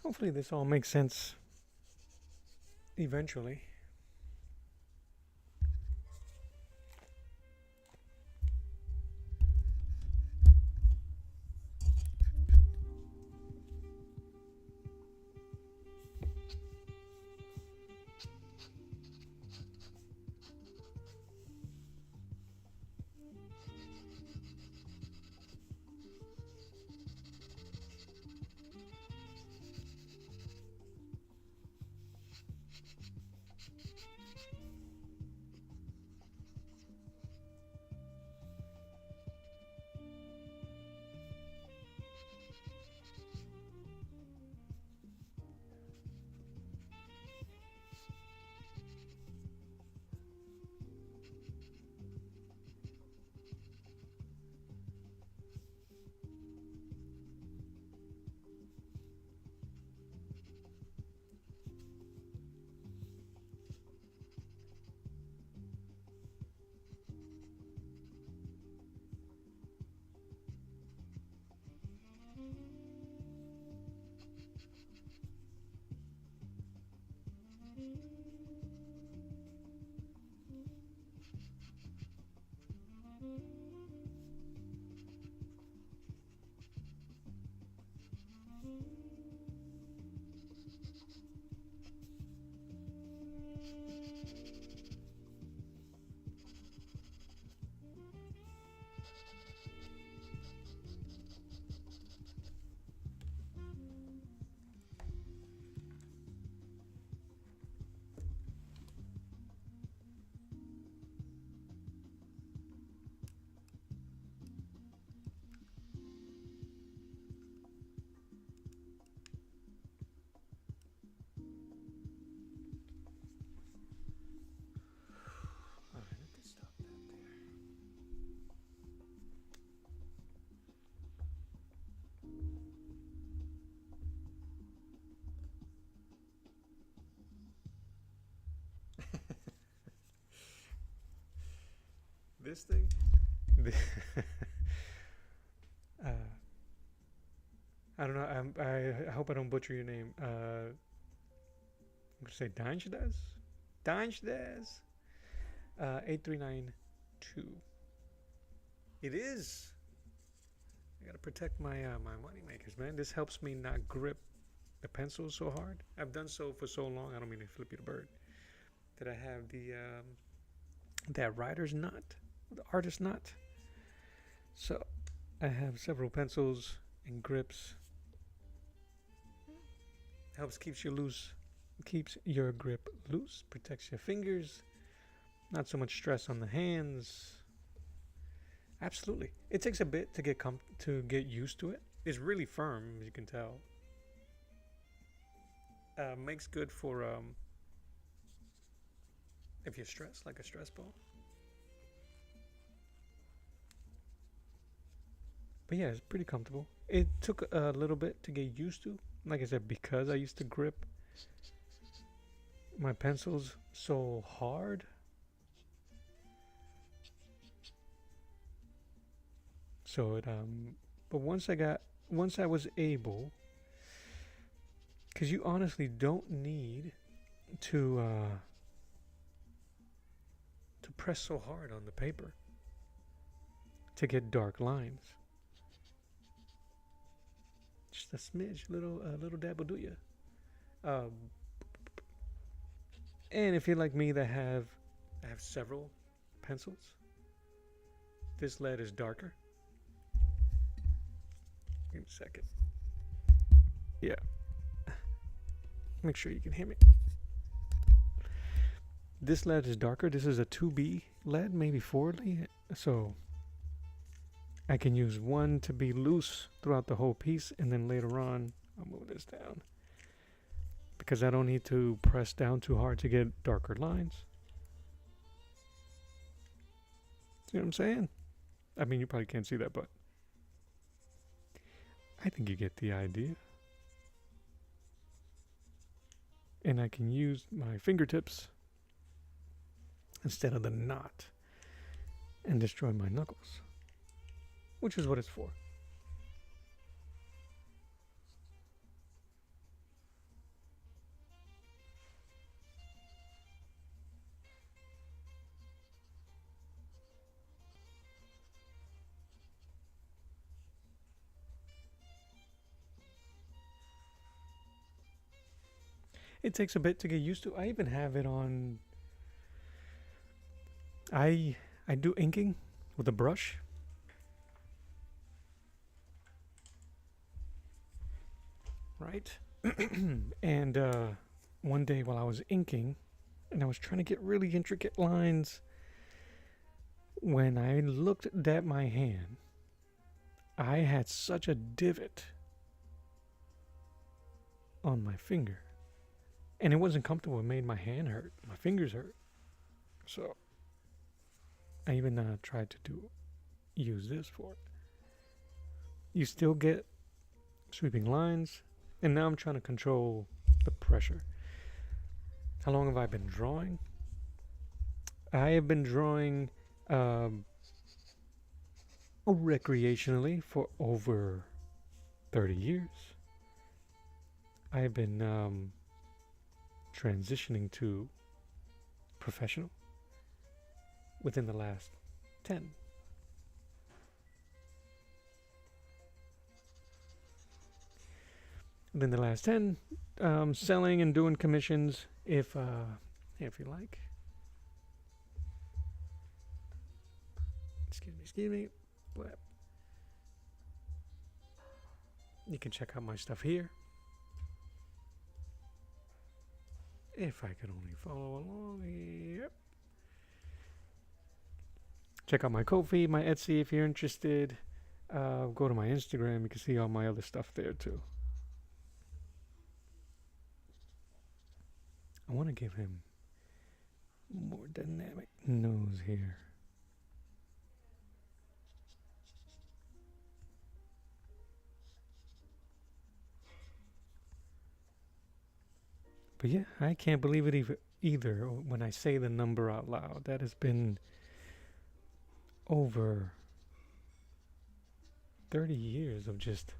Hopefully this all makes sense eventually. This thing? I don't know. I hope I don't butcher your name. I'm going to say Danjdes? Danjdes? 8392. It is. I got to protect my my money makers, man. This helps me not grip the pencil so hard. I've done so for so long. I don't mean to flip you the bird. That I have the that writer's nut, the artist nut. So I have several pencils and grips. Helps keeps you loose, keeps your grip loose, protects your fingers. Not so much stress on the hands. Absolutely, it takes a bit to get used to it. It's really firm, as you can tell. Makes good for if you're stressed, like a stress ball. But yeah, it's pretty comfortable. It took a little bit to get used to. Like I said, because I used to grip my pencils so hard. So it but once I was able, because you honestly don't need to press so hard on the paper to get dark lines. Just a smidge, little dab will do ya. And if you're like me, I have several pencils. This lead is darker. Give me a second. Yeah. Make sure you can hear me. This lead is darker. This is a 2B lead, maybe 4B. So I can use one to be loose throughout the whole piece, and then later on, I'll move this down. Because I don't need to press down too hard to get darker lines. See what I'm saying? I mean, you probably can't see that, but I think you get the idea. And I can use my fingertips instead of the knot and destroy my knuckles, which is what it's for. It takes a bit to get used to. I even have it on. I do inking with a brush. Right? And one day while I was inking, and I was trying to get really intricate lines, when I looked at my hand, I had such a divot on my finger. And it wasn't comfortable. It made my hand hurt. My fingers hurt. So I even tried to use this for it. You still get sweeping lines. And now I'm trying to control the pressure. How long have I been drawing? I have been drawing recreationally for over 30 years. I've been transitioning to professional within the last 10. Within the last 10, selling and doing commissions if you like. Excuse me. But you can check out my stuff here. If I could only follow along. Yep. Check out my Ko-fi, my Etsy if you're interested. Go to my Instagram. You can see all my other stuff there too. I want to give him more dynamic nose here. But yeah, I can't believe it either when I say the number out loud. That has been over 30 years of just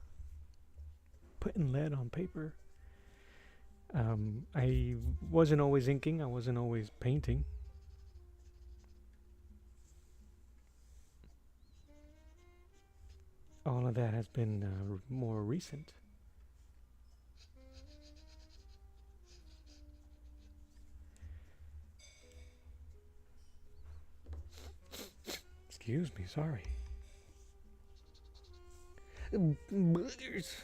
putting lead on paper. I wasn't always inking. I wasn't always painting. All of that has been more recent. Excuse me, sorry. Buggers.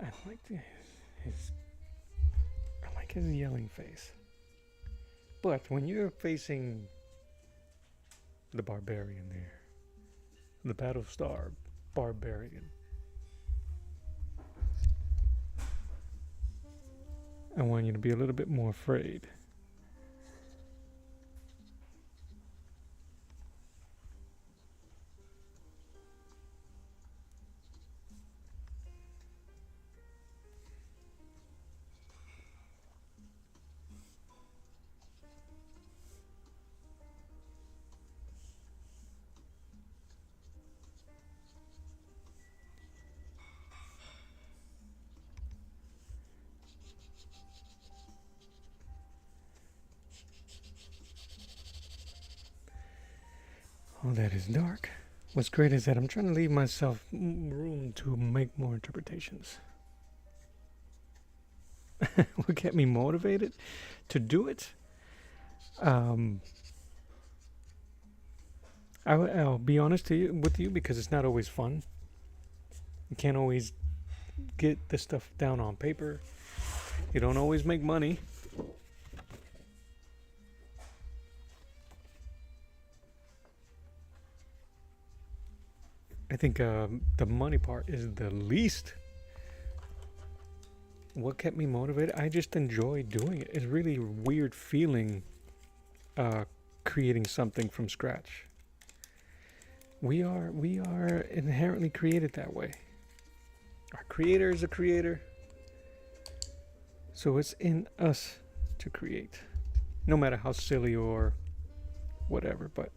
I like his yelling face. But when you're facing the barbarian there, the Battlestar Barbarian, I want you to be a little bit more afraid. Oh, that is dark. What's great is that I'm trying to leave myself room to make more interpretations. What kept me motivated to do it? I'll be honest with you because it's not always fun. You can't always get this stuff down on paper. You don't always make money. I think the money part is the least what kept me motivated? I just enjoy doing it. It's really weird feeling creating something from scratch. We are inherently created that way. Our creator is a creator. So it's in us to create. No matter how silly or whatever, but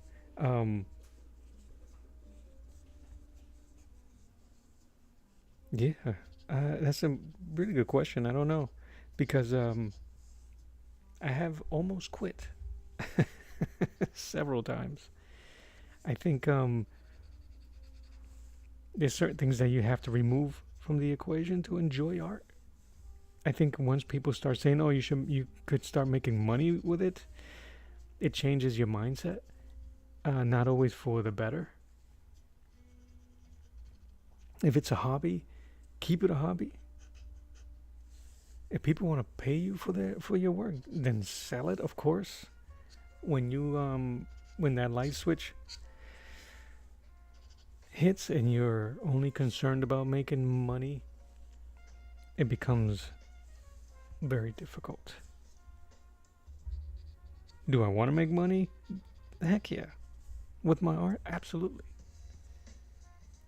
yeah, that's a really good question. I don't know, because I have almost quit several times. I think there's certain things that you have to remove from the equation to enjoy art. I think once people start saying, "Oh, you could start making money with it," it changes your mindset. Not always for the better. If it's a hobby, keep it a hobby. If people want to pay you for your work, then sell it, of course. When that light switch hits and you're only concerned about making money, it becomes very difficult. Do I want to make money? Heck yeah. With my art? Absolutely.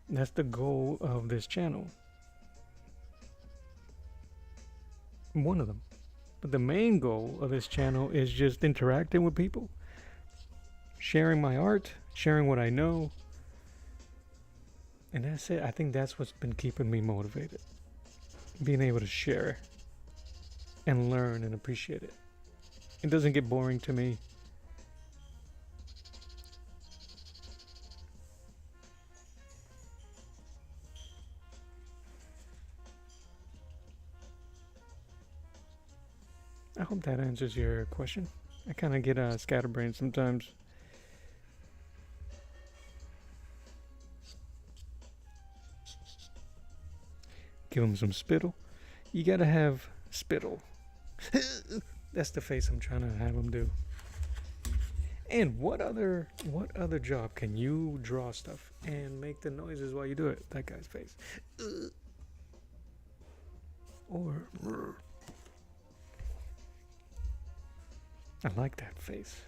That's the goal of this channel. One of them. But the main goal of this channel is just interacting with people, sharing my art, sharing what I know. And that's it. I think that's what's been keeping me motivated. Being able to share and learn and appreciate it. It doesn't get boring to me. I hope that answers your question. I kind of get a scatterbrain sometimes. Give him some spittle. You gotta have spittle. That's the face I'm trying to have him do. And what other job can you draw stuff and make the noises while you do it? That guy's face. Or I like that face.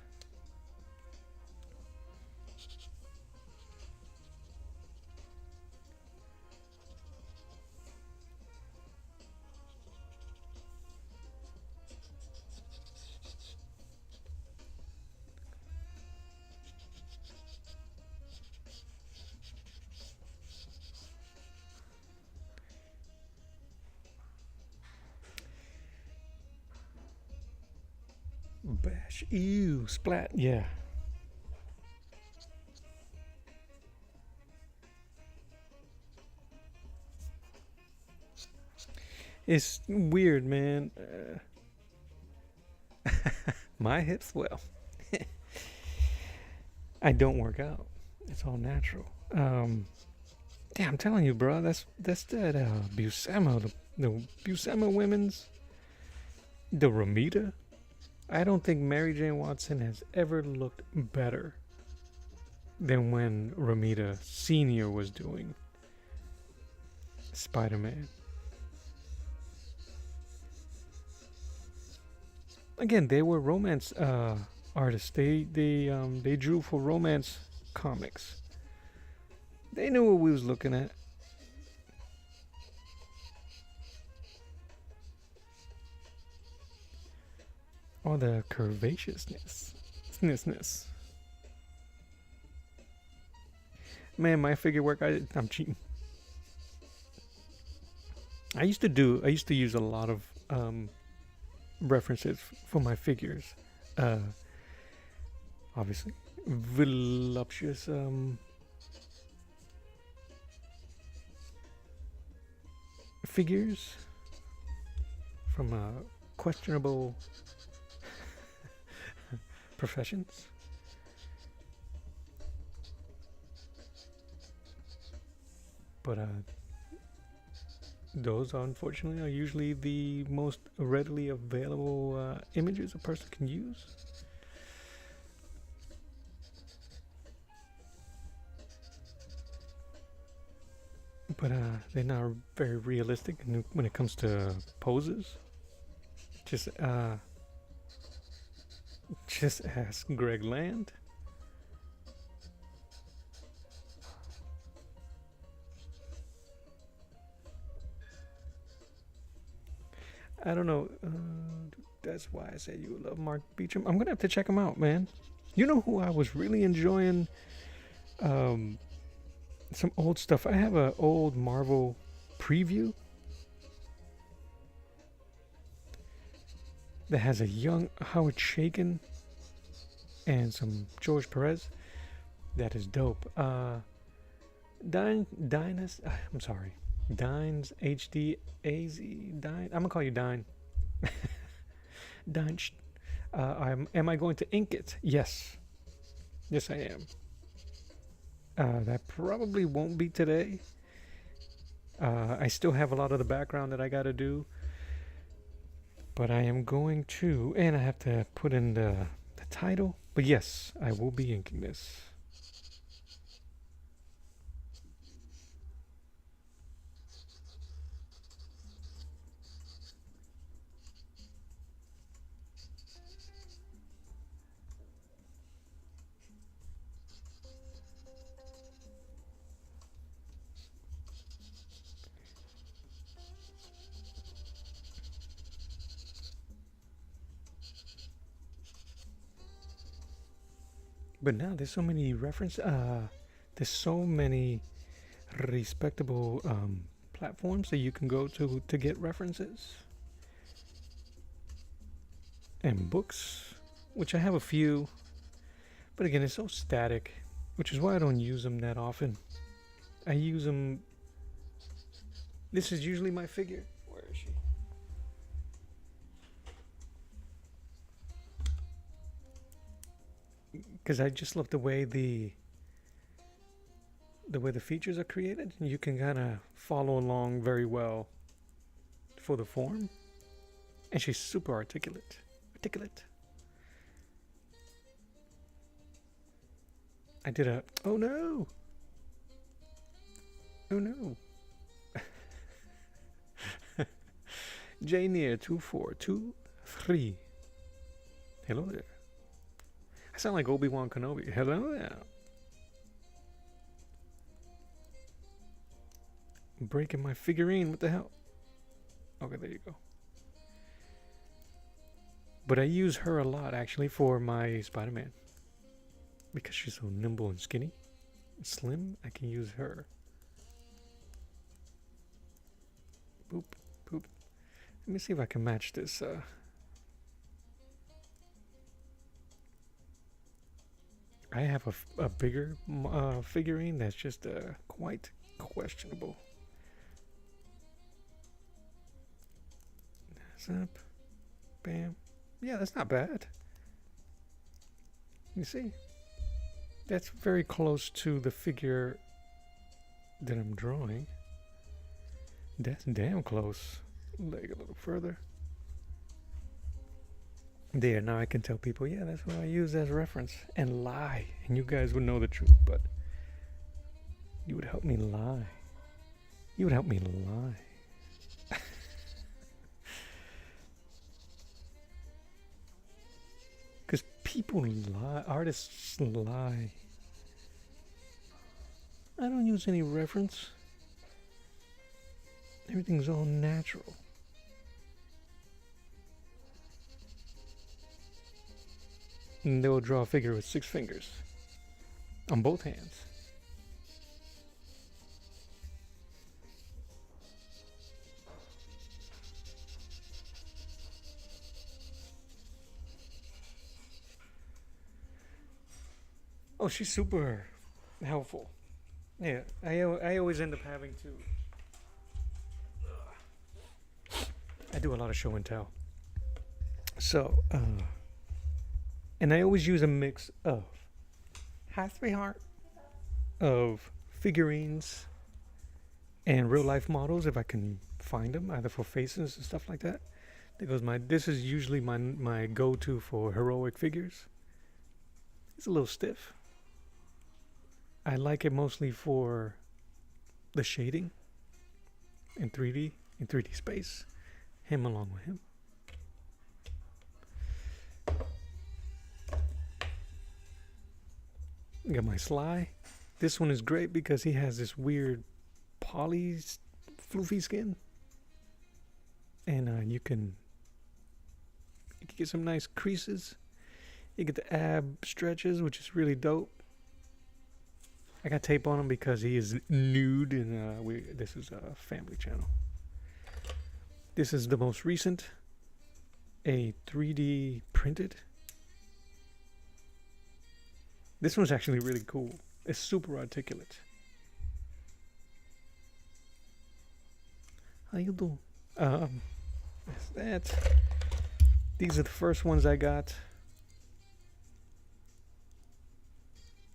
Bash. Ew. Splat. Yeah. It's weird, man. My hips, well, I don't work out. It's all natural. Yeah, I'm telling you, bro. That's that Buscema, the Buscema women's, the Ramita. I don't think Mary Jane Watson has ever looked better than when Ramita Sr. was doing Spider-Man. Again, they were romance artists. They drew for romance comics. They knew what we was looking at. Or the curvaceousness. Man, my figure work, I'm cheating. I used to use a lot of references for my figures. Obviously, voluptuous figures from questionable professions. But those, unfortunately, are usually the most readily available images a person can use. but they're not very realistic when it comes to poses. Just ask Greg Land. I don't know. That's why I say you love Mark Beecham. I'm gonna have to check him out, man. You know who I was really enjoying? Some old stuff. I have an old Marvel preview that has a young Howard Chaykin and some George Perez. That is dope. I'm sorry. Dines HD AZ Dine. I'm gonna call you Dine. Dine. Am I going to ink it? Yes. Yes, I am. That probably won't be today. I still have a lot of the background that I gotta do. But I am going to, and I have to put in the title. But yes, I will be inking this. But now there's so many there's so many respectable platforms that you can go to get references. And books, which I have a few. But again, it's so static, which is why I don't use them that often. I use them. This is usually my figure. Where is she? Because I just love the way the features are created. You can kind of follow along very well for the form. And she's super articulate. I did a... Oh no! Oh no! Jneer2423. Hello there. I sound like Obi-Wan Kenobi. Hello there. I'm breaking my figurine. What the hell? Okay, there you go. But I use her a lot, actually, for my Spider-Man. Because she's so nimble and skinny. And slim, I can use her. Boop, boop. Let me see if I can match this, I have a bigger figurine that's just quite questionable. That's up. Bam. Yeah, that's not bad. You see? That's very close to the figure that I'm drawing. That's damn close. Leg a little further. There, now I can tell people, yeah, that's what I use as reference. And lie. And you guys would know the truth, but you would help me lie. You would help me lie. Because people lie. Artists lie. I don't use any reference. Everything's all natural. And they will draw a figure with 6 fingers on both hands. Oh, she's super helpful. Yeah, I always end up having to. I do a lot of show and tell. So, and I always use a mix of hi sweetheart, of figurines and real life models if I can find them, either for faces and stuff like that. Because this is usually my go-to for heroic figures. It's a little stiff. I like it mostly for the shading in 3D, in 3D space. Him along with him. Got my Sly. This one is great because he has this weird poly floofy skin. And you can get some nice creases. You get the ab stretches, which is really dope. I got tape on him because he is nude, and this is a family channel. This is the most recent, a 3D printed. This one's actually really cool. It's super articulate. How you doing? That's that. These are the first ones I got.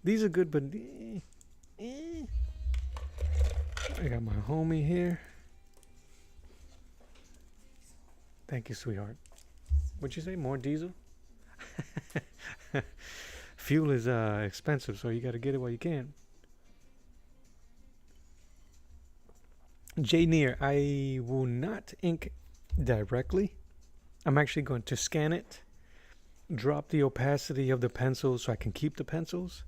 These are good, but I got my homie here. Thank you, sweetheart. What'd you say? More diesel? Fuel is expensive, so you got to get it while you can. J Near, I will not ink directly. I'm actually going to scan it, drop the opacity of the pencil so I can keep the pencils,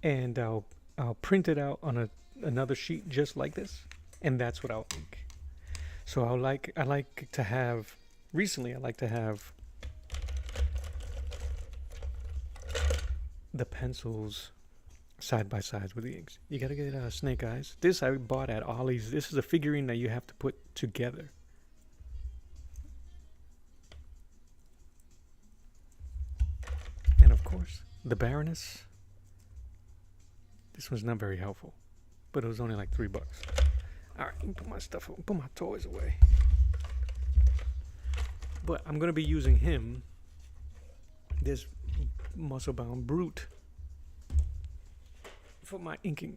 and I'll print it out on another sheet just like this, and that's what I'll ink. So I like to have the pencils side by side with the inks. You gotta get snake eyes. This I bought at Ollie's. This is a figurine that you have to put together. And of course, the Baroness. This one's not very helpful, but it was only like $3. All right, put my stuff, put my toys away. But I'm gonna be using him, this muscle-bound brute, for my inking.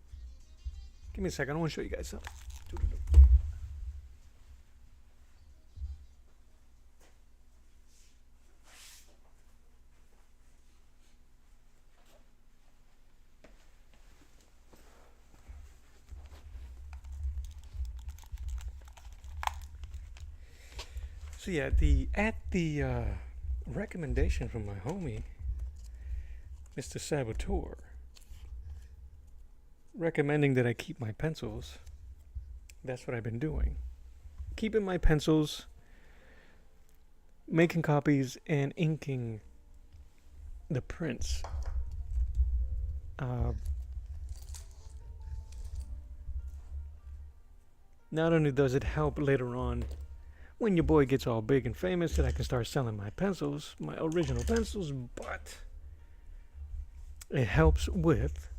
Give me a second. I want to show you guys something. So yeah, at the recommendation from my homie, Mr. Saboteur, recommending that I keep my pencils. That's what I've been doing. Keeping my pencils, making copies, and inking the prints. Not only does it help later on when your boy gets all big and famous that I can start selling my pencils, my original pencils, but it helps with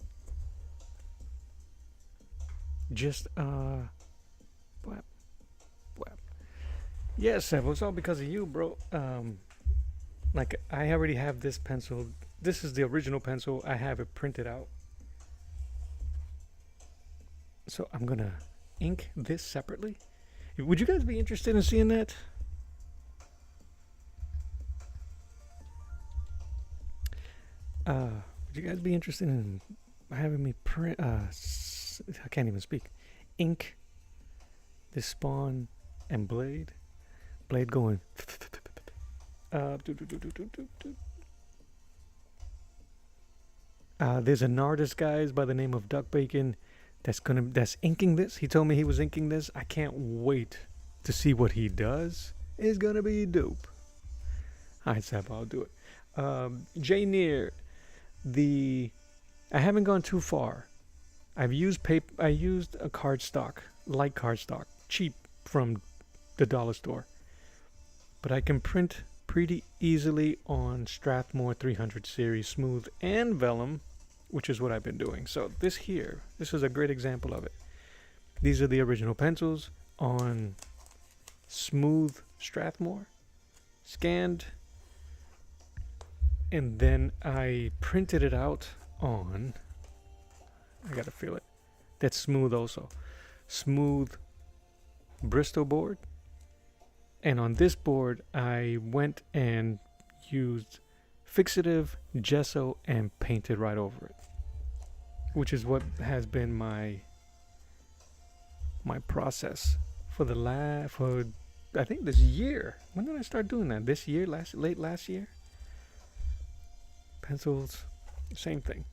just blap. Yes, Sebo, it's all because of you, bro. Like I already have this pencil. This is the original pencil. I have it printed out. So I'm gonna ink this separately. Would you guys be interested in seeing that? Would you guys be interested in having me print? I can't even speak. Ink this Spawn and Blade. Blade going. There's an artist, guys, by the name of Duck Bacon. That's inking this. He told me he was inking this. I can't wait to see what he does. It's gonna be dope. Alright, Sab, I'll do it. J Near, I haven't gone too far. I've used paper. I used a cardstock, light cardstock, cheap from the dollar store. But I can print pretty easily on Strathmore 300 series smooth and vellum, which is what I've been doing. So this is a great example of it. These are the original pencils on smooth Strathmore, scanned, and then I printed it out on, I gotta feel it, that's smooth also, smooth Bristol board. And on this board, I went and used fixative, gesso, and painted right over it, which is what has been my process for I think this year. When did I start doing that? This year, late last year. Pencils, same thing.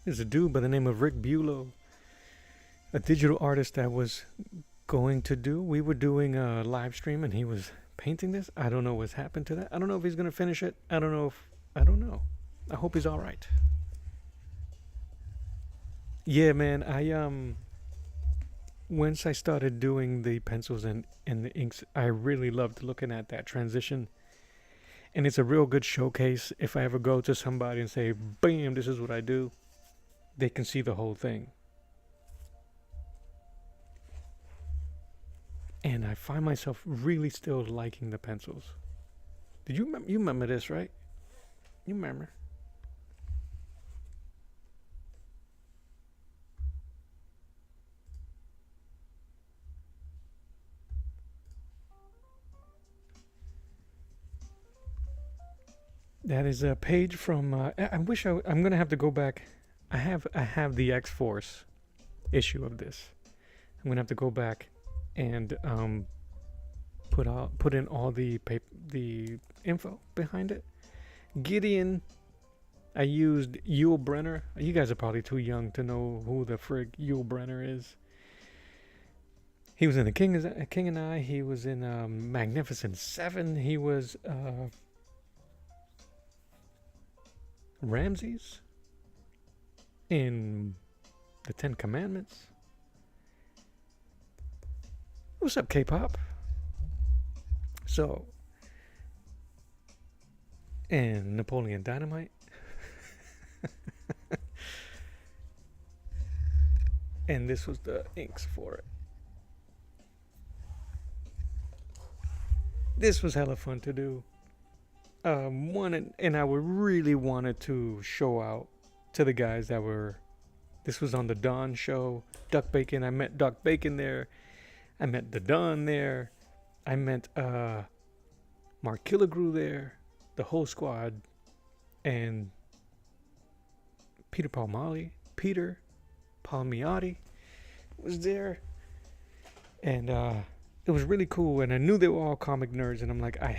There's a dude by the name of Rick Bulow, a digital artist that was going to do. We were doing a live stream and he was painting this. I don't know what's happened to that. I don't know if he's gonna finish it. I don't know. I hope he's all right. Yeah, man. Once I started doing the pencils and the inks, I really loved looking at that transition. And it's a real good showcase. If I ever go to somebody and say, bam, this is what I do, they can see the whole thing. And I find myself really still liking the pencils. Did you remember this, right? You remember? That is a page from. I wish I'm gonna have to go back. I have the X-Force issue of this. I'm gonna have to go back and put in all the info behind it. Gideon, I used Yul Brynner. You guys are probably too young to know who the frig Yul Brynner is. He was in The King and I. He was in Magnificent Seven. He was Ramses in the Ten Commandments. What's up, K-pop? So, and Napoleon Dynamite. And this was the inks for it. This was hella fun to do. And I would really wanted to show out to the guys that were. This was on the Dawn show. Duck Bacon. I met Duck Bacon there. I met the Don there. I met Mark Killigrew there. The whole squad. And Peter Palmiotti was there. And it was really cool. And I knew they were all comic nerds. And I'm like, I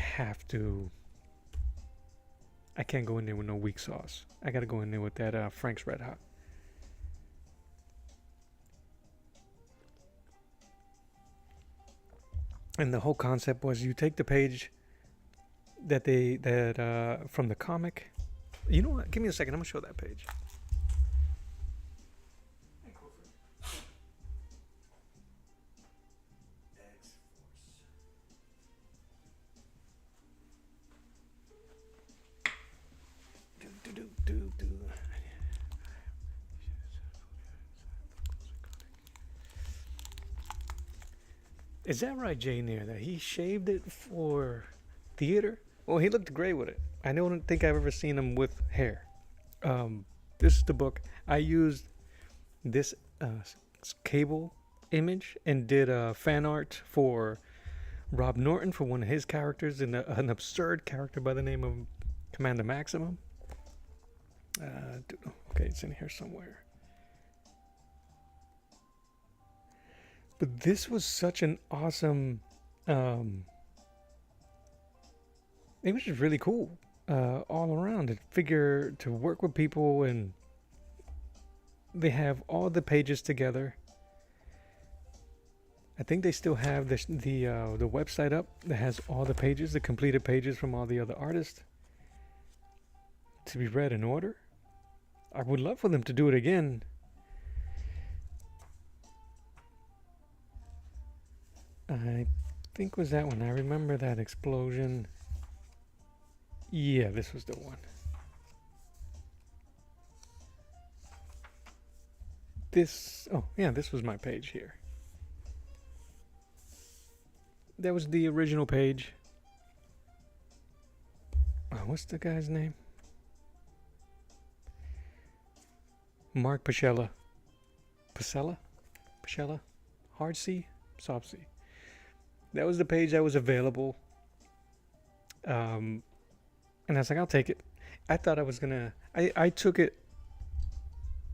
can't go in there with no weak sauce. I got to go in there with that Frank's Red Hot. And the whole concept was you take the page that from the comic. You know what? Give me a second. I'm going to show that page. Is that right, Jay Neer, that he shaved it for theater? Well, he looked great with it. I don't think I've ever seen him with hair. This is the book. I used this cable image and did fan art for Rob Norton for one of his characters, and an absurd character by the name of Commander Maximum. Okay, it's in here somewhere. But this was such an awesome. It was just really cool all around. To figure to work with people, and they have all the pages together. I think they still have the website up that has all the pages, the completed pages from all the other artists, to be read in order. I would love for them to do it again. I think was that one. I remember that explosion. Yeah, this was the one. This was my page here. That was the original page. What's the guy's name? Mark Pacella. Pacella? Hard C? Soft C. That was the page that was available. And I was like, I'll take it. I thought I was gonna. I took it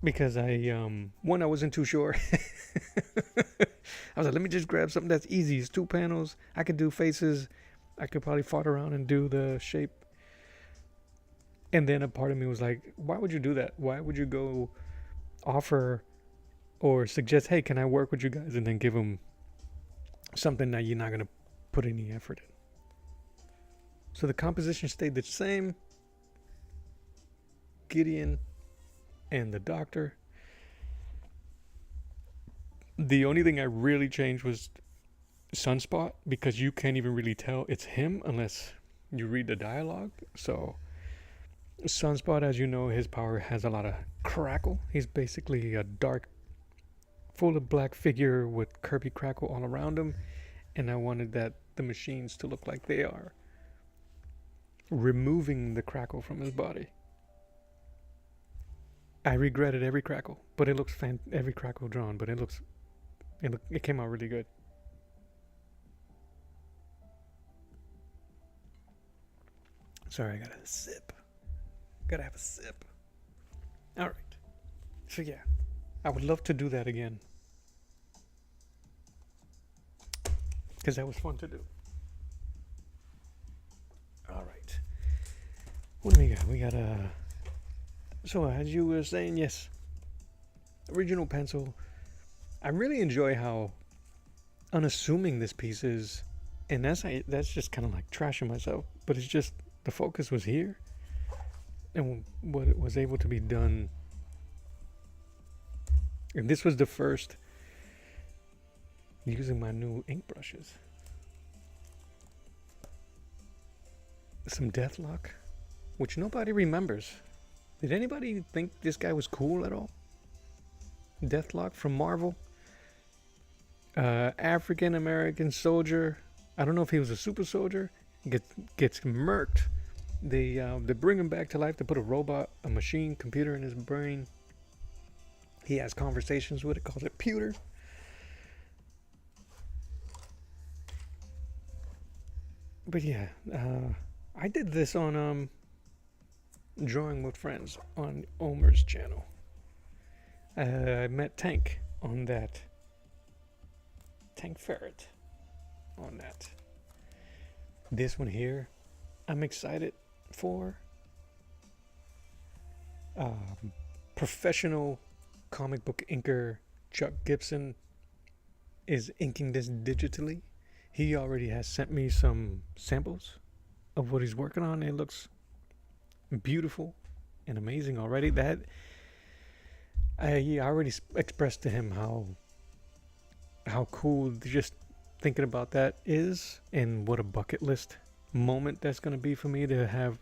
because I wasn't too sure. I was like, let me just grab something that's easy. It's 2 panels. I could do faces. I could probably fart around and do the shape. And then a part of me was like, why would you do that? Why would you go offer or suggest, hey, can I work with you guys, and then give them something that you're not going to put any effort in? So the composition stayed the same. Gideon and the doctor. The only thing I really changed was Sunspot, because you can't even really tell it's him unless you read the dialogue. So Sunspot, as you know, his power has a lot of crackle. He's basically a dark, full of black figure with Kirby crackle all around him. And I wanted the machines to look like they are removing the crackle from his body. I regretted every crackle, but it looks every crackle drawn, but it came out really good. Sorry, I gotta sip. Gotta have a sip. All right. So yeah, I would love to do that again, because that was fun to do. All right. What do we got? We got So as you were saying, yes, original pencil. I really enjoy how unassuming this piece is, and that's just kind of like trashing myself. But it's just the focus was here, and what it was able to be done. And this was the first using my new ink brushes. Some Deathlock, which nobody remembers. Did anybody think this guy was cool at all? Deathlock from Marvel. African American soldier. I don't know if he was a super soldier. Gets murked. They bring him back to life. They put a machine computer in his brain. He has conversations with it. Calls it pewter. But yeah, I did this on Drawing with Friends on Omer's channel. I met Tank on that. Tank Ferret on that. This one here, I'm excited for. Professional comic book inker Chuck Gibson is inking this digitally. He already has sent me some samples of what he's working on. It looks beautiful and amazing already. That I already expressed to him how cool just thinking about that is, and what a bucket list moment that's going to be for me to have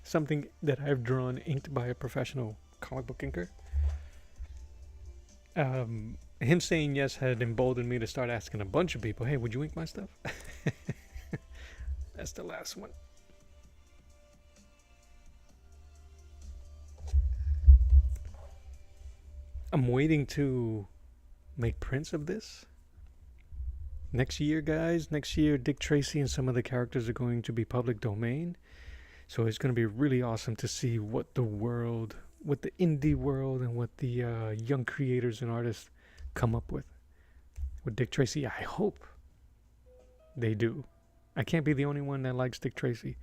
something that I've drawn inked by a professional comic book inker. Him saying yes had emboldened me to start asking a bunch of people, hey, would you ink my stuff? That's the last one. I'm waiting to make prints of this. Next year, guys. Next year, Dick Tracy and some of the characters are going to be public domain. So it's going to be really awesome to see what the world, what the indie world, and what the young creators and artists come up with Dick Tracy. I hope they do. I can't be the only one that likes Dick Tracy,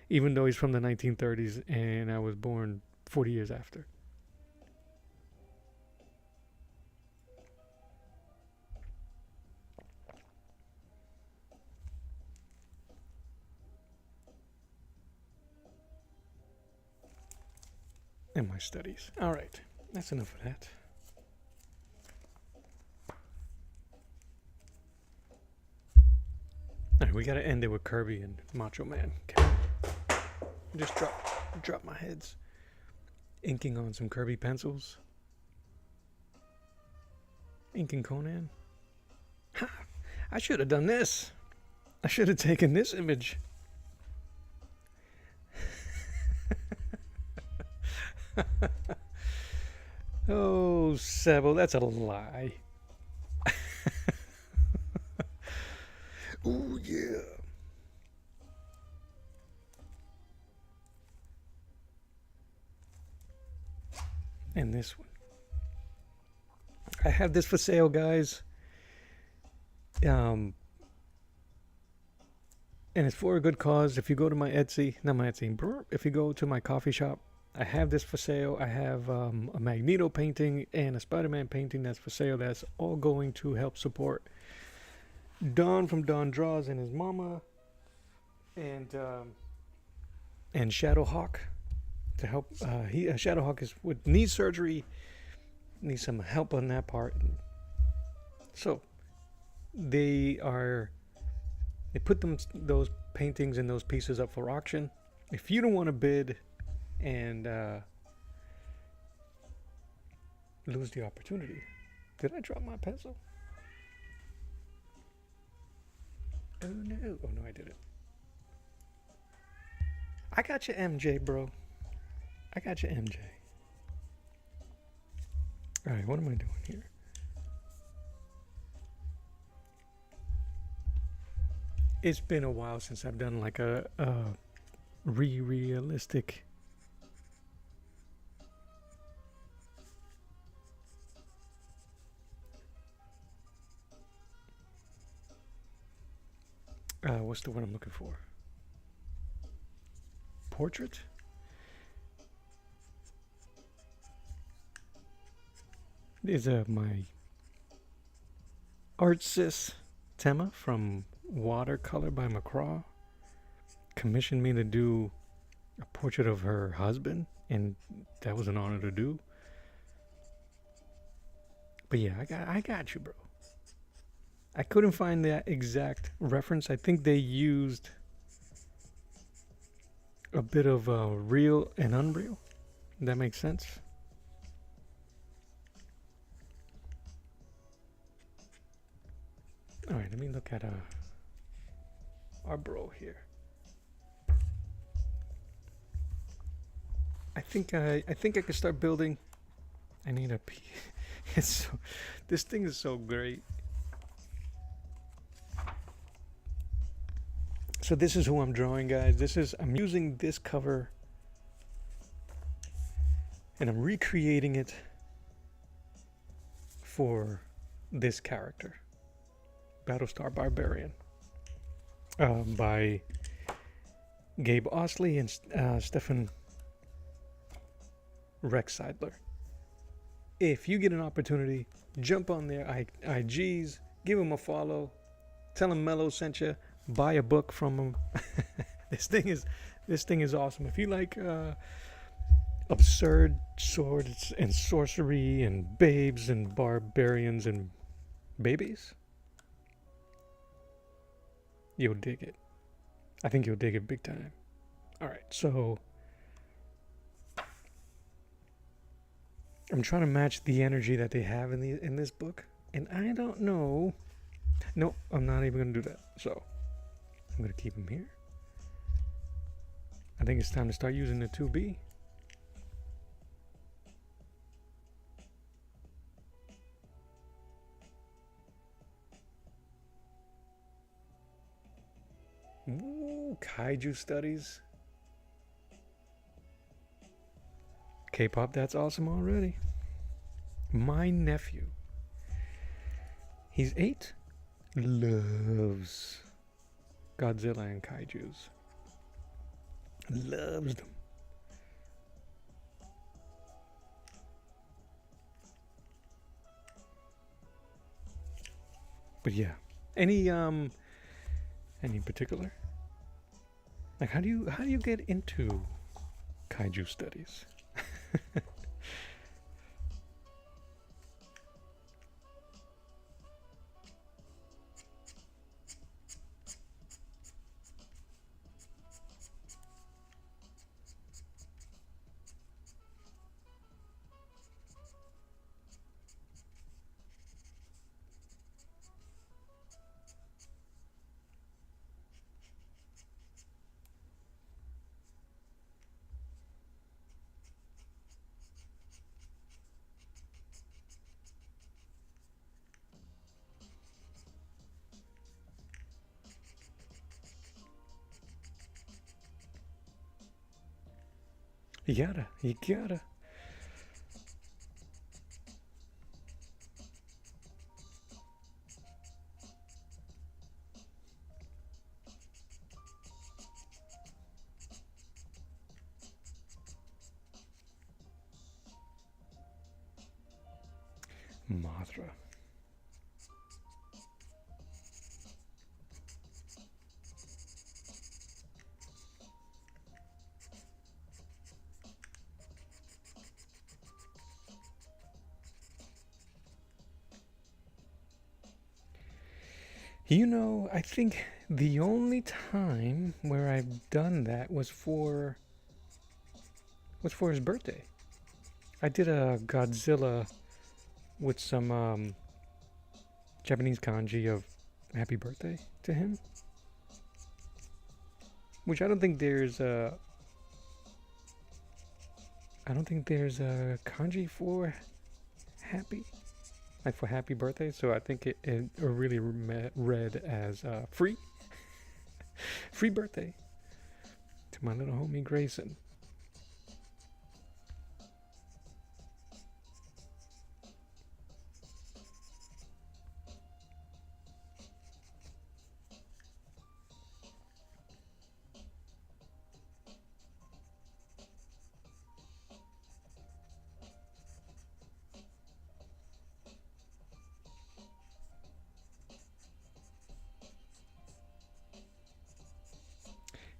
even though he's from the 1930s and I was born 40 years after. And my studies. All right, that's enough of that. All right, we gotta end it with Kirby and Macho Man. Okay. Just drop my heads. Inking on some Kirby pencils. Inking Conan. Ha! I should have done this. I should have taken this image. Oh, Sebo, that's a lie. Oh, yeah. and this one. I have this for sale, guys. And it's for a good cause. If you go to my Etsy, not my Etsy, if you go to my coffee shop, I have this for sale. I have a Magneto painting and a Spider-Man painting that's for sale. That's all going to help support Don from Don Draws and his mama, and Shadowhawk to help. Shadowhawk is with knee surgery, needs some help on that part. So they put those paintings and those pieces up for auction. If you don't want to bid and lose the opportunity. Did I drop my pencil? Oh no. Oh no, I didn't. I got you, MJ, bro. I got you, MJ. Alright, what am I doing here? It's been a while since I've done like a realistic what's the word I'm looking for? Portrait? Is my art sis Tema from Watercolor by McCraw commissioned me to do a portrait of her husband, and that was an honor to do. But yeah, I got you, bro. I couldn't find that exact reference. I think they used a bit of real and unreal. That makes sense. All right, let me look at our bro here. I think I can start building. I need a piece. This thing is so great. So this is who I'm drawing, guys. I'm using this cover and I'm recreating it for this character, Battlestar Barbarian, by Gabe, Ostley, and Stephan, Recksiedler. If you get an opportunity, jump on their IGs, give them a follow, tell them Mello sent you, buy a book from them. This thing is awesome. If you like absurd swords and sorcery and babes and barbarians and babies, you'll dig it. I think you'll dig it big time. All right, so I'm trying to match the energy that they have in this book, and I don't know. No, I'm not even gonna do that. So I'm gonna keep him here. I think it's time to start using the 2B. Ooh, kaiju studies. K-pop, that's awesome already. My nephew, he's 8, loves Godzilla and kaijus. Loves them. But yeah, any particular? Like, how do you get into kaiju studies? You gotta. Mothra. You know, I think the only time where I've done that was for his birthday. I did a Godzilla with some Japanese kanji of happy birthday to him, which I don't think there's a kanji for happy, like for happy birthday. So I think it really read as free birthday to my little homie Grayson.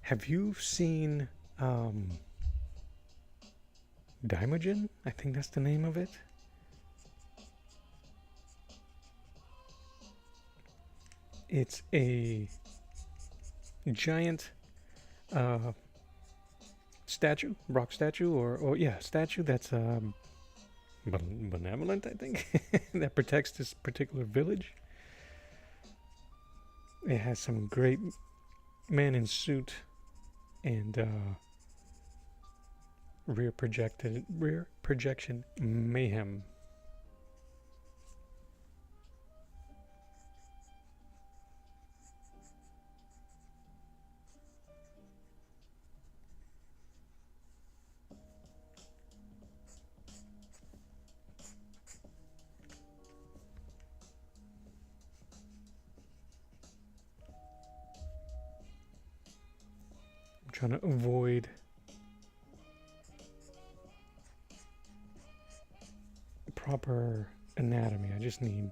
Have you seen Daimogen? I think that's the name of it. It's a giant statue, rock statue, or statue that's benevolent, I think, that protects this particular village. It has some great man in suit and rear projection mayhem. I'm trying to avoid proper anatomy. I just need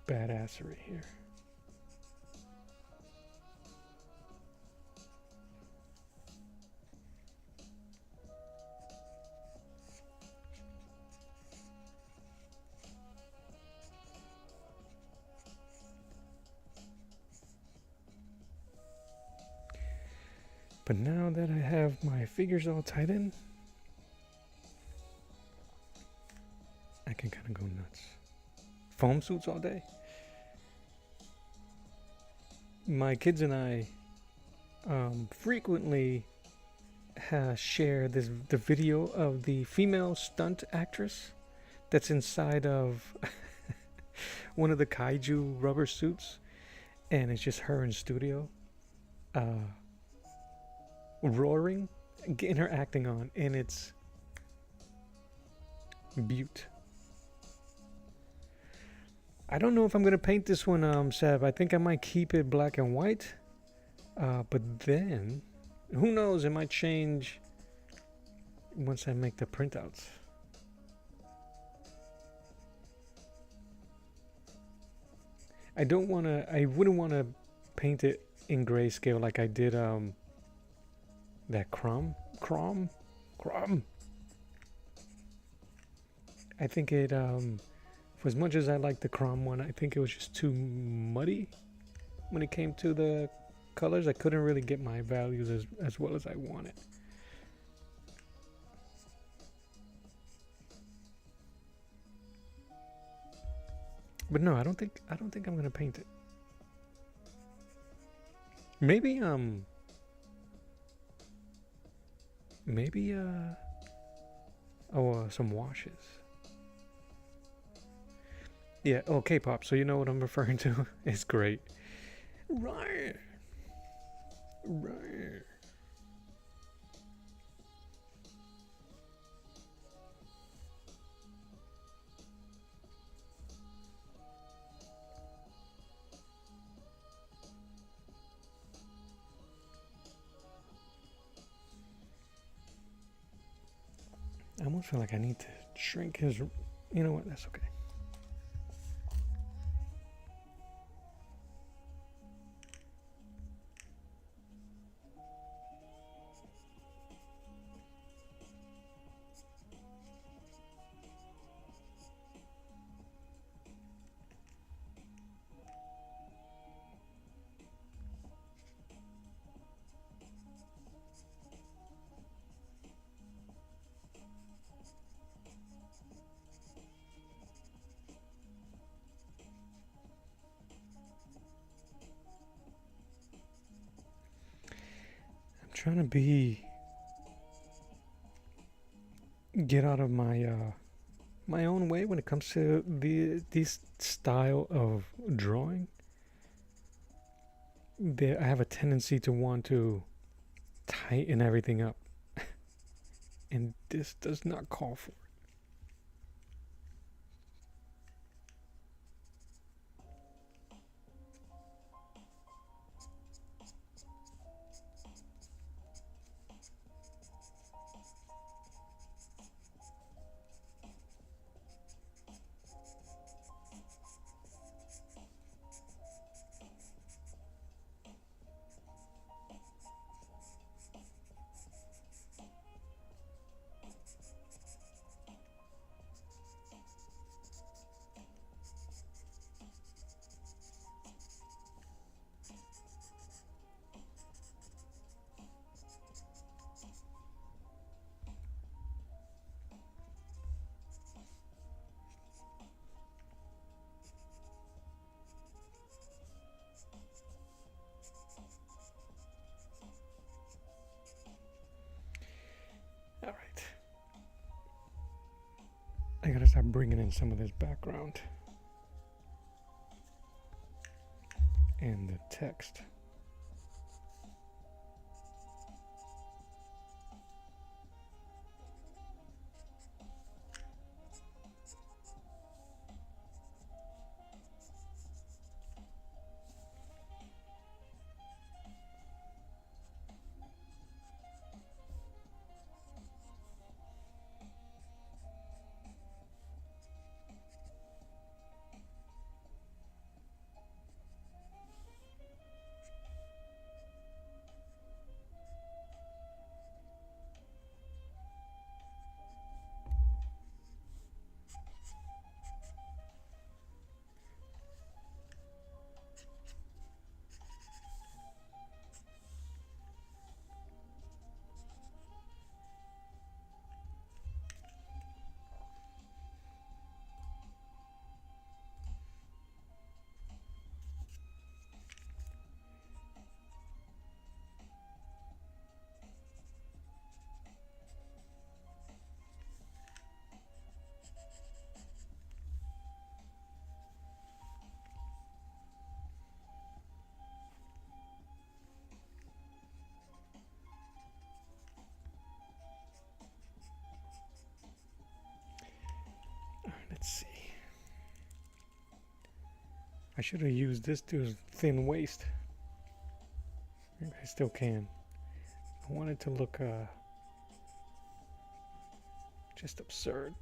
badassery here. But now that I have my figures all tied in, I can kind of go nuts. Foam suits all day. My kids and I frequently share the video of the female stunt actress that's inside of one of the kaiju rubber suits, and it's just her in studio. Roaring, getting her acting on, and it's beaut. I don't know if I'm gonna paint this one, Seb. I think I might keep it black and white, but then who knows? It might change once I make the printouts. I wouldn't wanna paint it in grayscale like I did that Crom. I think it for as much as I like the Crom one, I think it was just too muddy when it came to the colors. I couldn't really get my values as well as I wanted. But no, I don't think I'm gonna paint it. Maybe some washes. Yeah, oh, K-pop, so you know what I'm referring to. It's great. Right. I almost feel like I need to shrink his You know what? That's okay. Trying to get out of my own way when it comes to this style of drawing. I have a tendency to want to tighten everything up, and this does not call for it. All right. I gotta start bringing in some of this background and the text. Let's see. I should have used this to thin waist. I still can. I want it to look just absurd.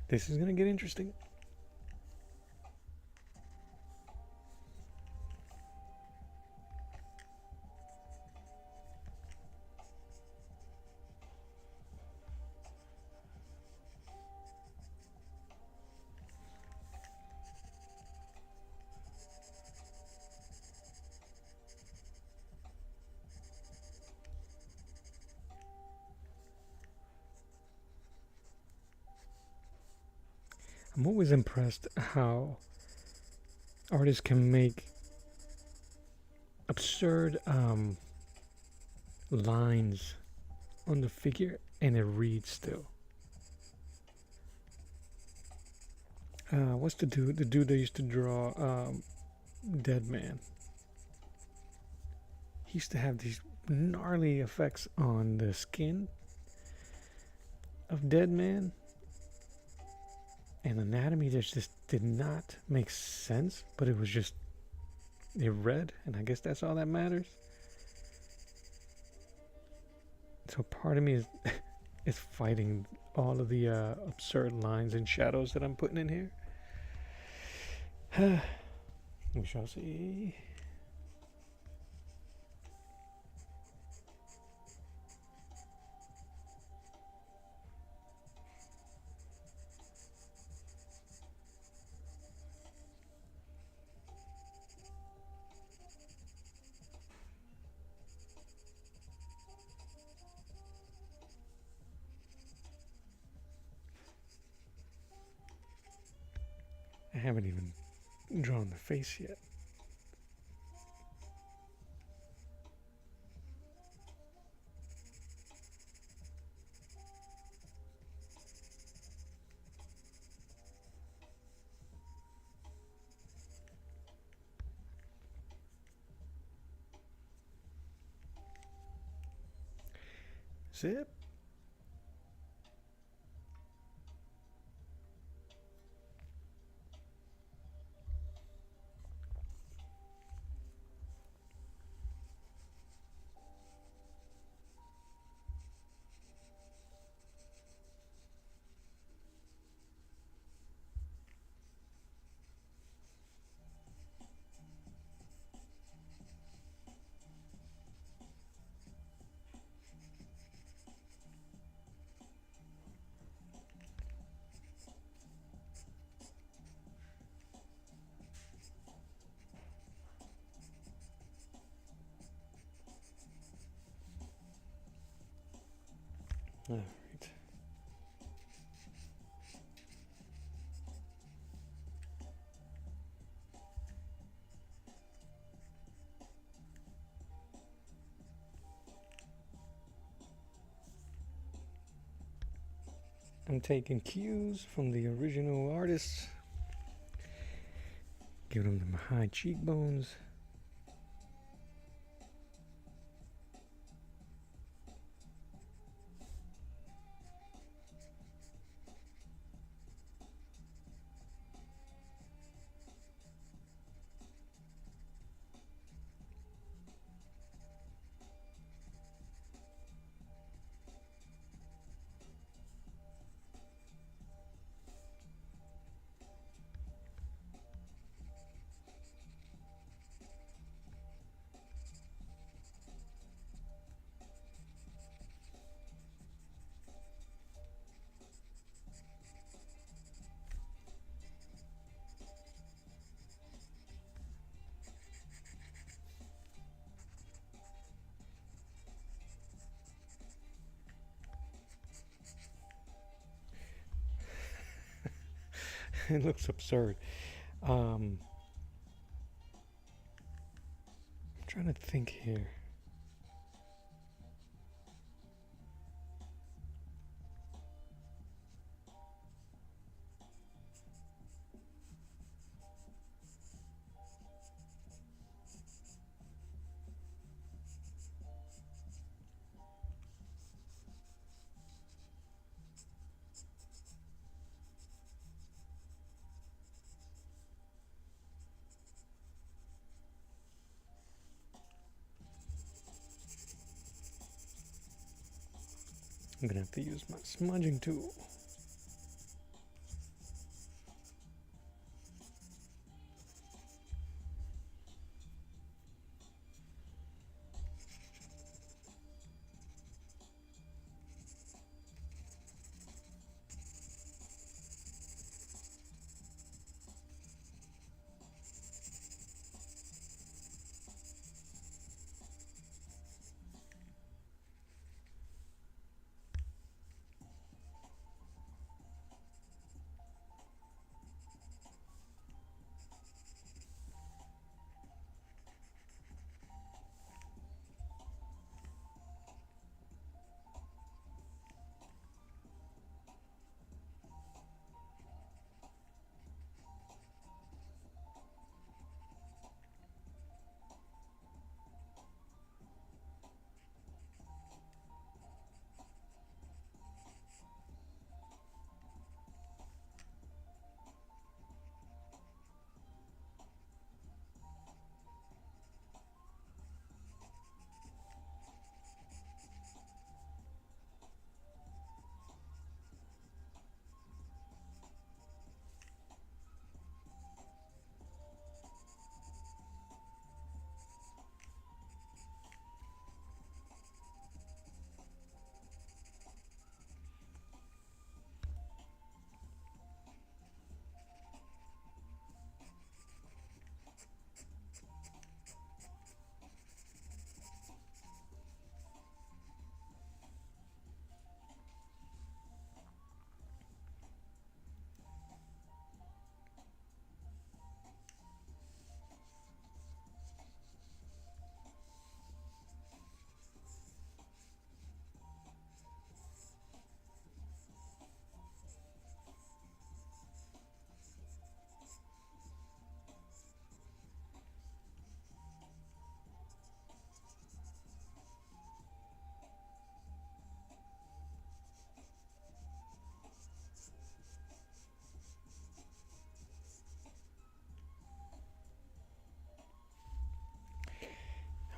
This is gonna get interesting. I'm always impressed how artists can make absurd lines on the figure and it reads still. What's the dude? The dude that used to draw Dead Man. He used to have these gnarly effects on the skin of Dead Man. And anatomy just did not make sense, but it was just, it read, and I guess that's all that matters. So part of me is fighting all of the absurd lines and shadows that I'm putting in here. We shall see. I haven't even drawn the face yet. Zip. All right. I'm taking cues from the original artists, giving them high cheekbones. It looks absurd. I'm trying to think here. I'm gonna have to use my smudging tool.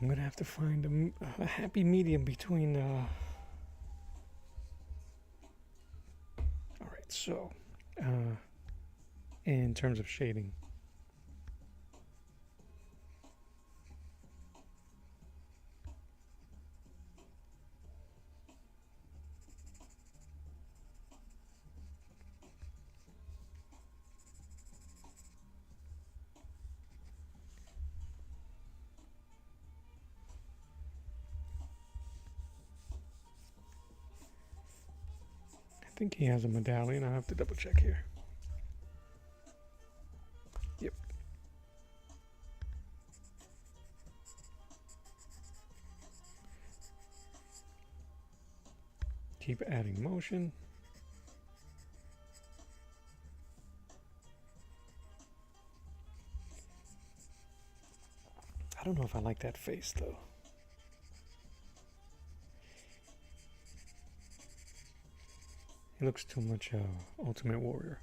I'm gonna have to find a happy medium between. All right, so in terms of shading, I think he has a medallion. I'll have to double check here. Yep. Keep adding motion. I don't know if I like that face though. He looks too much Ultimate Warrior.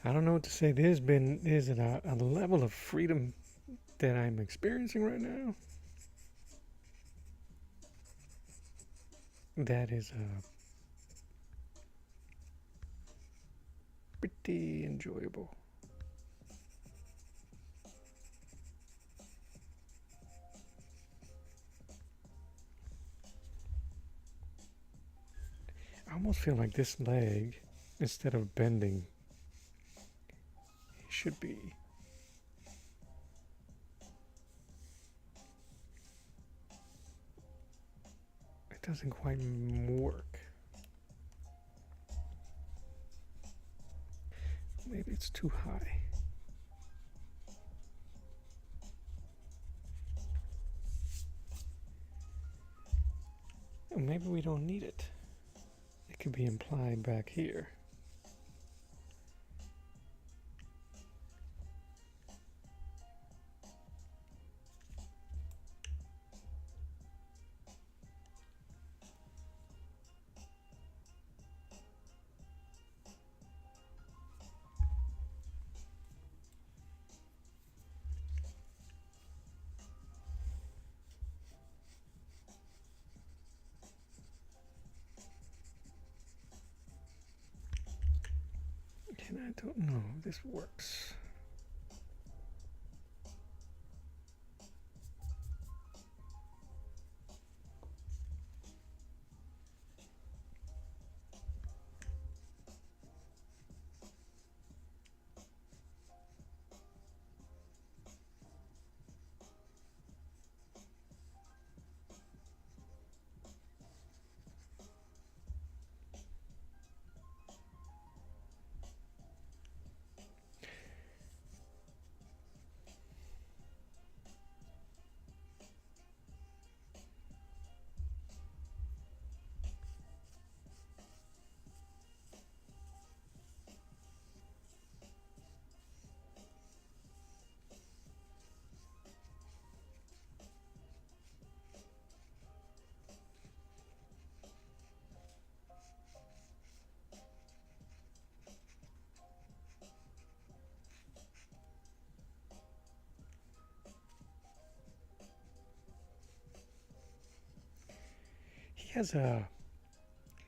I don't know what to say. There's a level of freedom that I'm experiencing right now that is pretty enjoyable. I almost feel like this leg, instead of bending, should be. It doesn't quite work. Maybe it's too high. Or maybe we don't need it. It could be implied back here. And I don't know if this works.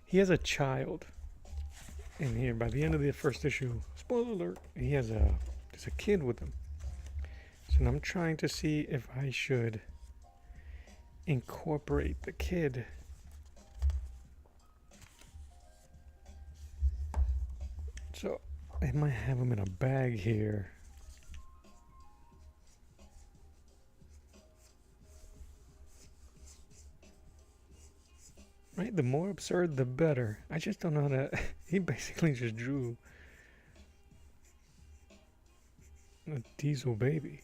he has a child in here. By the end of the first issue, spoiler alert, there's a kid with him. So I'm trying to see if I should incorporate the kid so I might have him in a bag here. Right, the more absurd the better. I just don't know how to he basically just drew a diesel baby.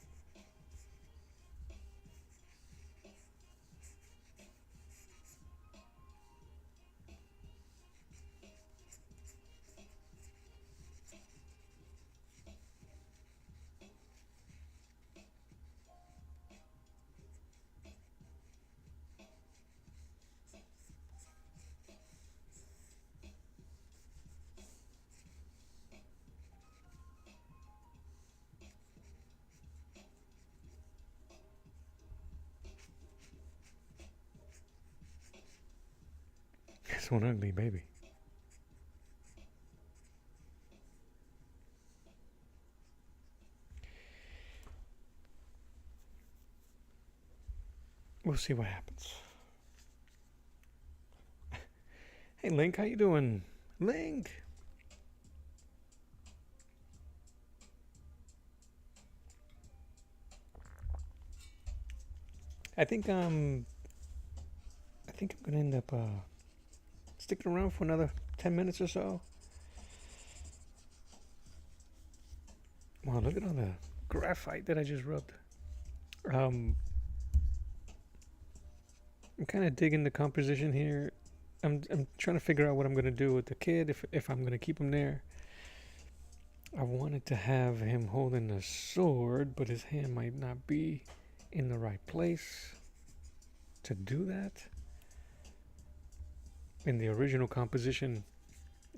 That's one ugly baby. We'll see what happens. Hey Link, how you doing? Link! I think I'm gonna end up sticking around for another 10 minutes or so. Wow, look at all the graphite that I just rubbed. I'm kind of digging the composition here. I'm trying to figure out what I'm gonna do with the kid, if I'm gonna keep him there. I wanted to have him holding a sword, but his hand might not be in the right place to do that. In the original composition,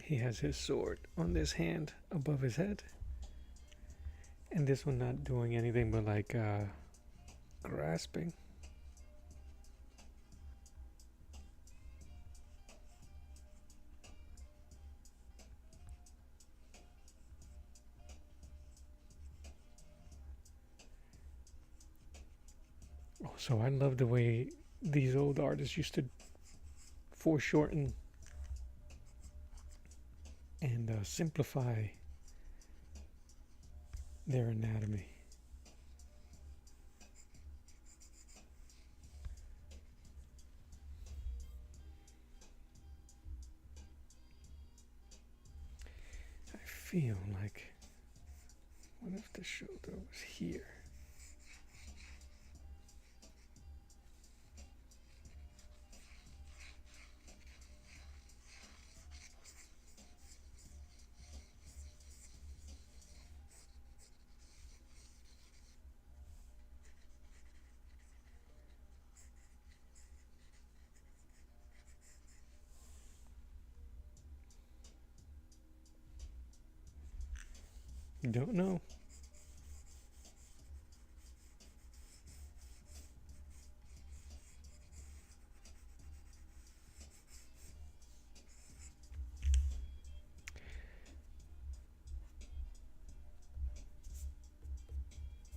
he has his sword on this hand above his head, and this one not doing anything but like grasping. Oh, so I love the way these old artists used to foreshorten and simplify their anatomy. I feel like, what if the shoulder was here? Don't know.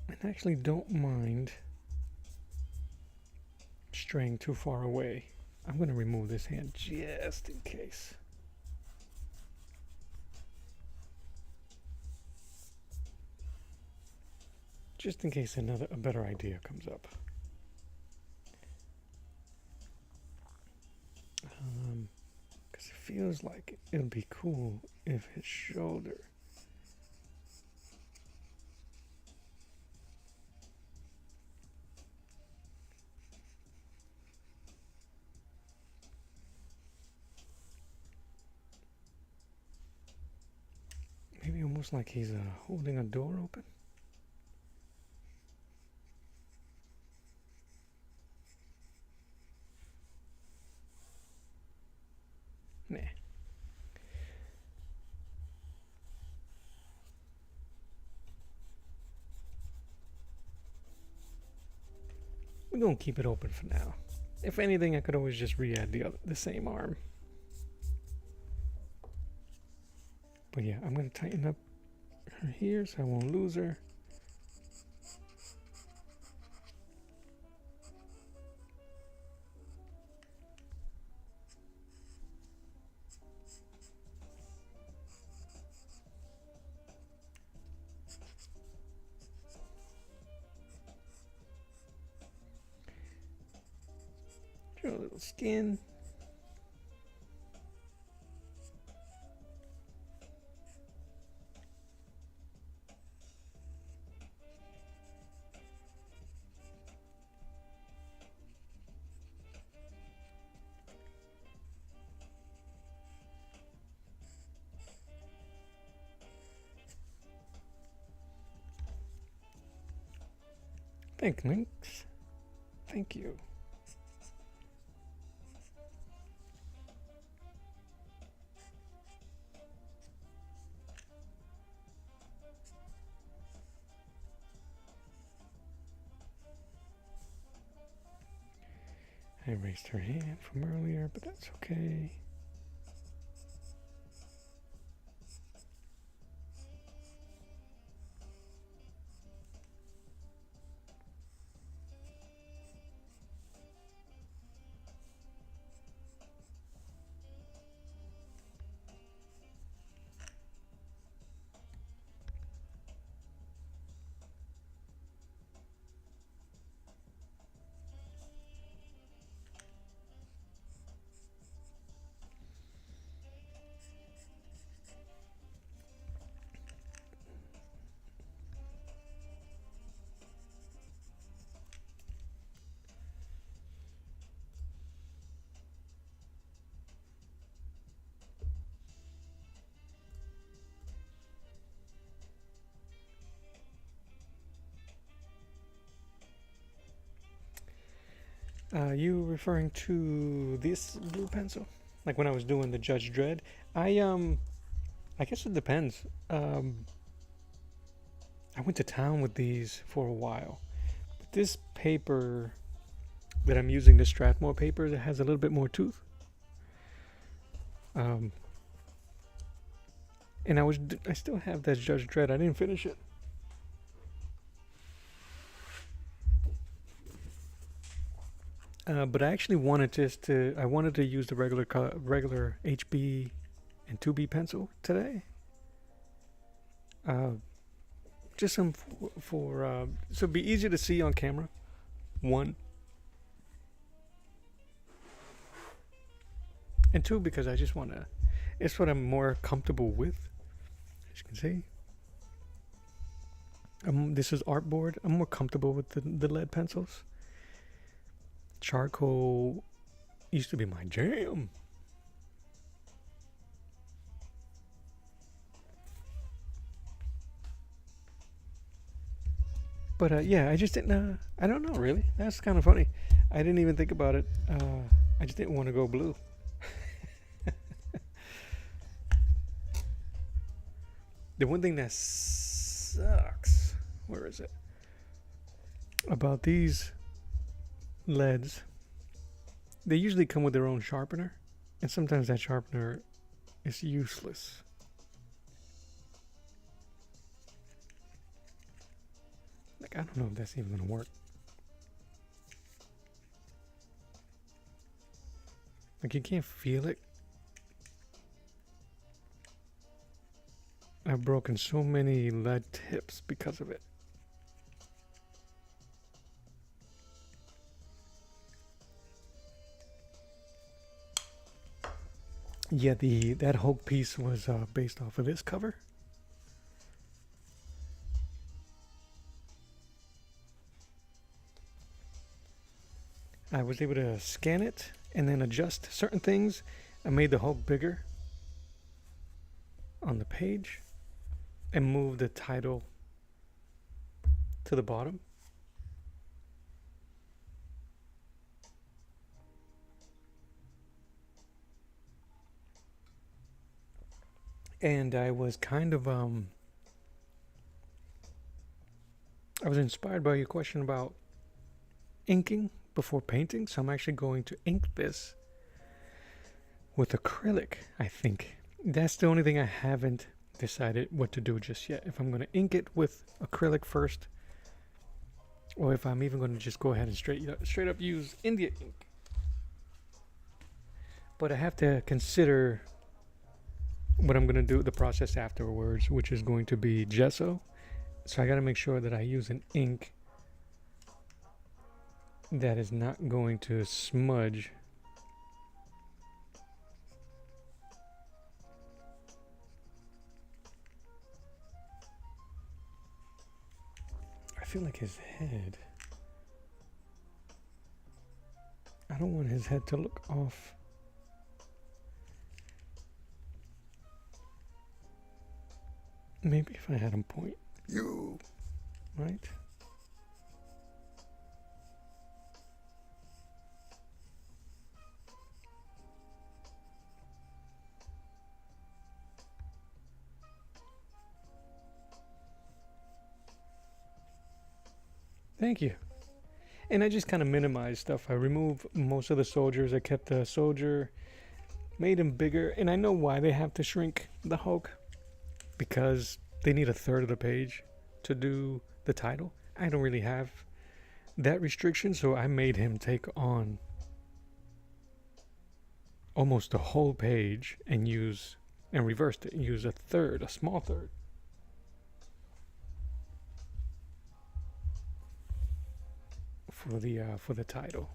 I actually don't mind straying too far away. I'm going to remove this hand just in case. Just in case a better idea comes up. Because it feels like it would be cool if his shoulder maybe almost like he's holding a door open. Nah. We're gonna keep it open for now. If anything, I could always just re-add the same arm. But yeah, I'm gonna tighten up her here so I won't lose her. Draw a little skin. Thanks. Thank you. I erased her hand from earlier, but that's okay. You referring to this blue pencil? Like when I was doing the Judge Dredd? I guess it depends. I went to town with these for a while. But this paper that I'm using, the Strathmore paper, that has a little bit more tooth. And I still have that Judge Dredd. I didn't finish it. But I actually wanted I wanted to use the regular HB and 2B pencil today. Just some so it'd be easier to see on camera. One. And two, because I just want to, it's what I'm more comfortable with. As you can see. This is artboard. I'm more comfortable with the lead pencils. Charcoal used to be my jam. But yeah, I just didn't, I don't know really. That's kind of funny. I didn't even think about it. I just didn't want to go blue. The one thing that sucks, where is it? About these leads, they usually come with their own sharpener, and sometimes that sharpener is useless. Like, I don't know if that's even gonna work. Like, you can't feel it. I've broken so many lead tips because of it. Yeah, that Hulk piece was based off of this cover. I was able to scan it and then adjust certain things. I made the Hulk bigger on the page and moved the title to the bottom. And I was kind of I was inspired by your question about inking before painting, so I'm actually going to ink this with acrylic, I think. That's the only thing I haven't decided what to do just yet. If I'm going to ink it with acrylic first, or if I'm even going to just go ahead and straight up use India ink. But I have to consider what I'm going to do, the process afterwards, which is going to be gesso. So I got to make sure that I use an ink that is not going to smudge. I feel like his head, I don't want his head to look off. Maybe if I had him point you, right? Thank you. And I just kind of minimized stuff. I removed most of the soldiers. I kept the soldier, made him bigger. And I know why they have to shrink the Hulk. Because they need a third of the page to do the title. I don't really have that restriction, so I made him take on almost the whole page and reversed it and use a small third. For the title.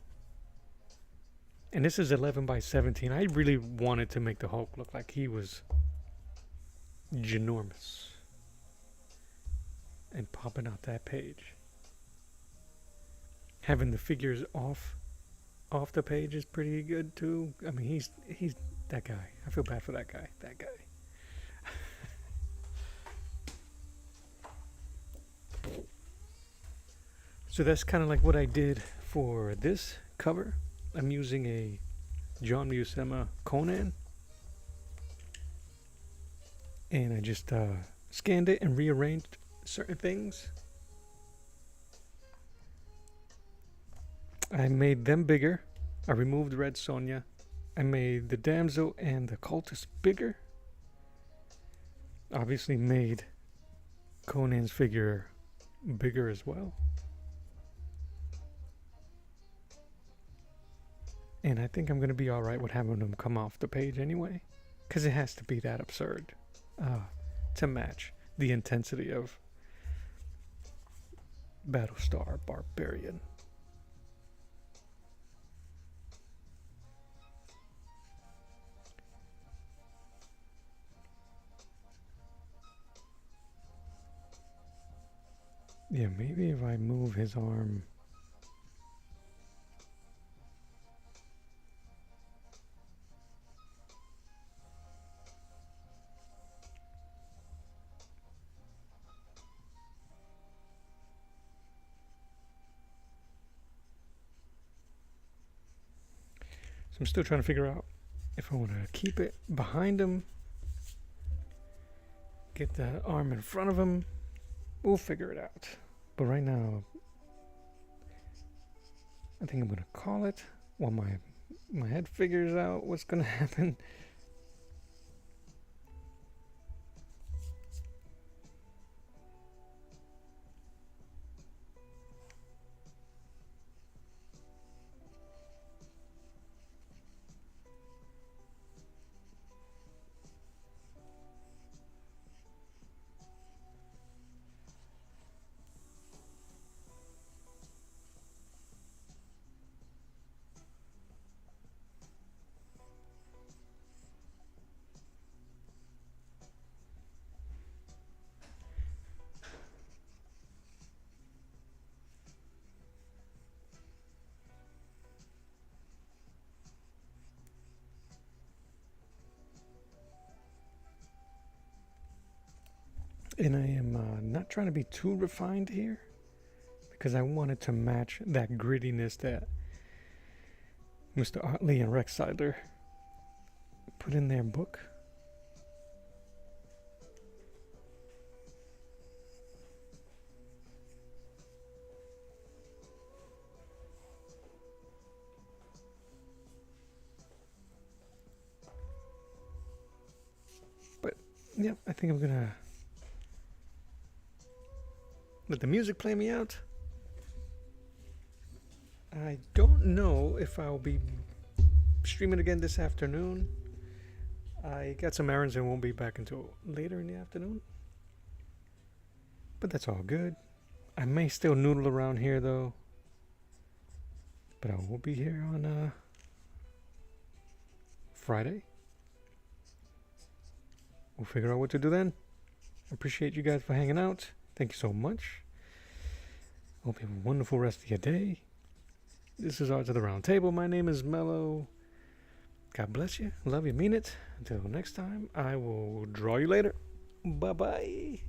And this is 11 by 17. I really wanted to make the Hulk look like he was ginormous and popping out that page. Having the figures off the page is pretty good too. I mean, he's that guy. I feel bad for that guy. So that's kind of like what I did for this cover. I'm using a John Buscema Conan. And I just scanned it and rearranged certain things. I made them bigger. I removed Red Sonja. I made the damsel and the cultist bigger. Obviously made Conan's figure bigger as well. And I think I'm going to be alright with having them come off the page anyway. Because it has to be that absurd to match the intensity of Battlestar Barbarian. Yeah, maybe if I move his arm. So I'm still trying to figure out if I want to keep it behind him, get the arm in front of him. We'll figure it out. But right now, I think I'm going to call it while my head figures out what's going to happen. And I am not trying to be too refined here because I wanted to match that grittiness that Mr. Ostley and Recksiedler put in their book. Yep, I think I'm gonna let the music play me out. I don't know if I'll be streaming again this afternoon. I got some errands and won't be back until later in the afternoon. But that's all good. I may still noodle around here though. But I will be here on Friday. We'll figure out what to do then. I appreciate you guys for hanging out. Thank you so much. Hope you have a wonderful rest of your day. This is Art of the Round Table. My name is Mello. God bless you. Love you. Mean it. Until next time, I will draw you later. Bye-bye.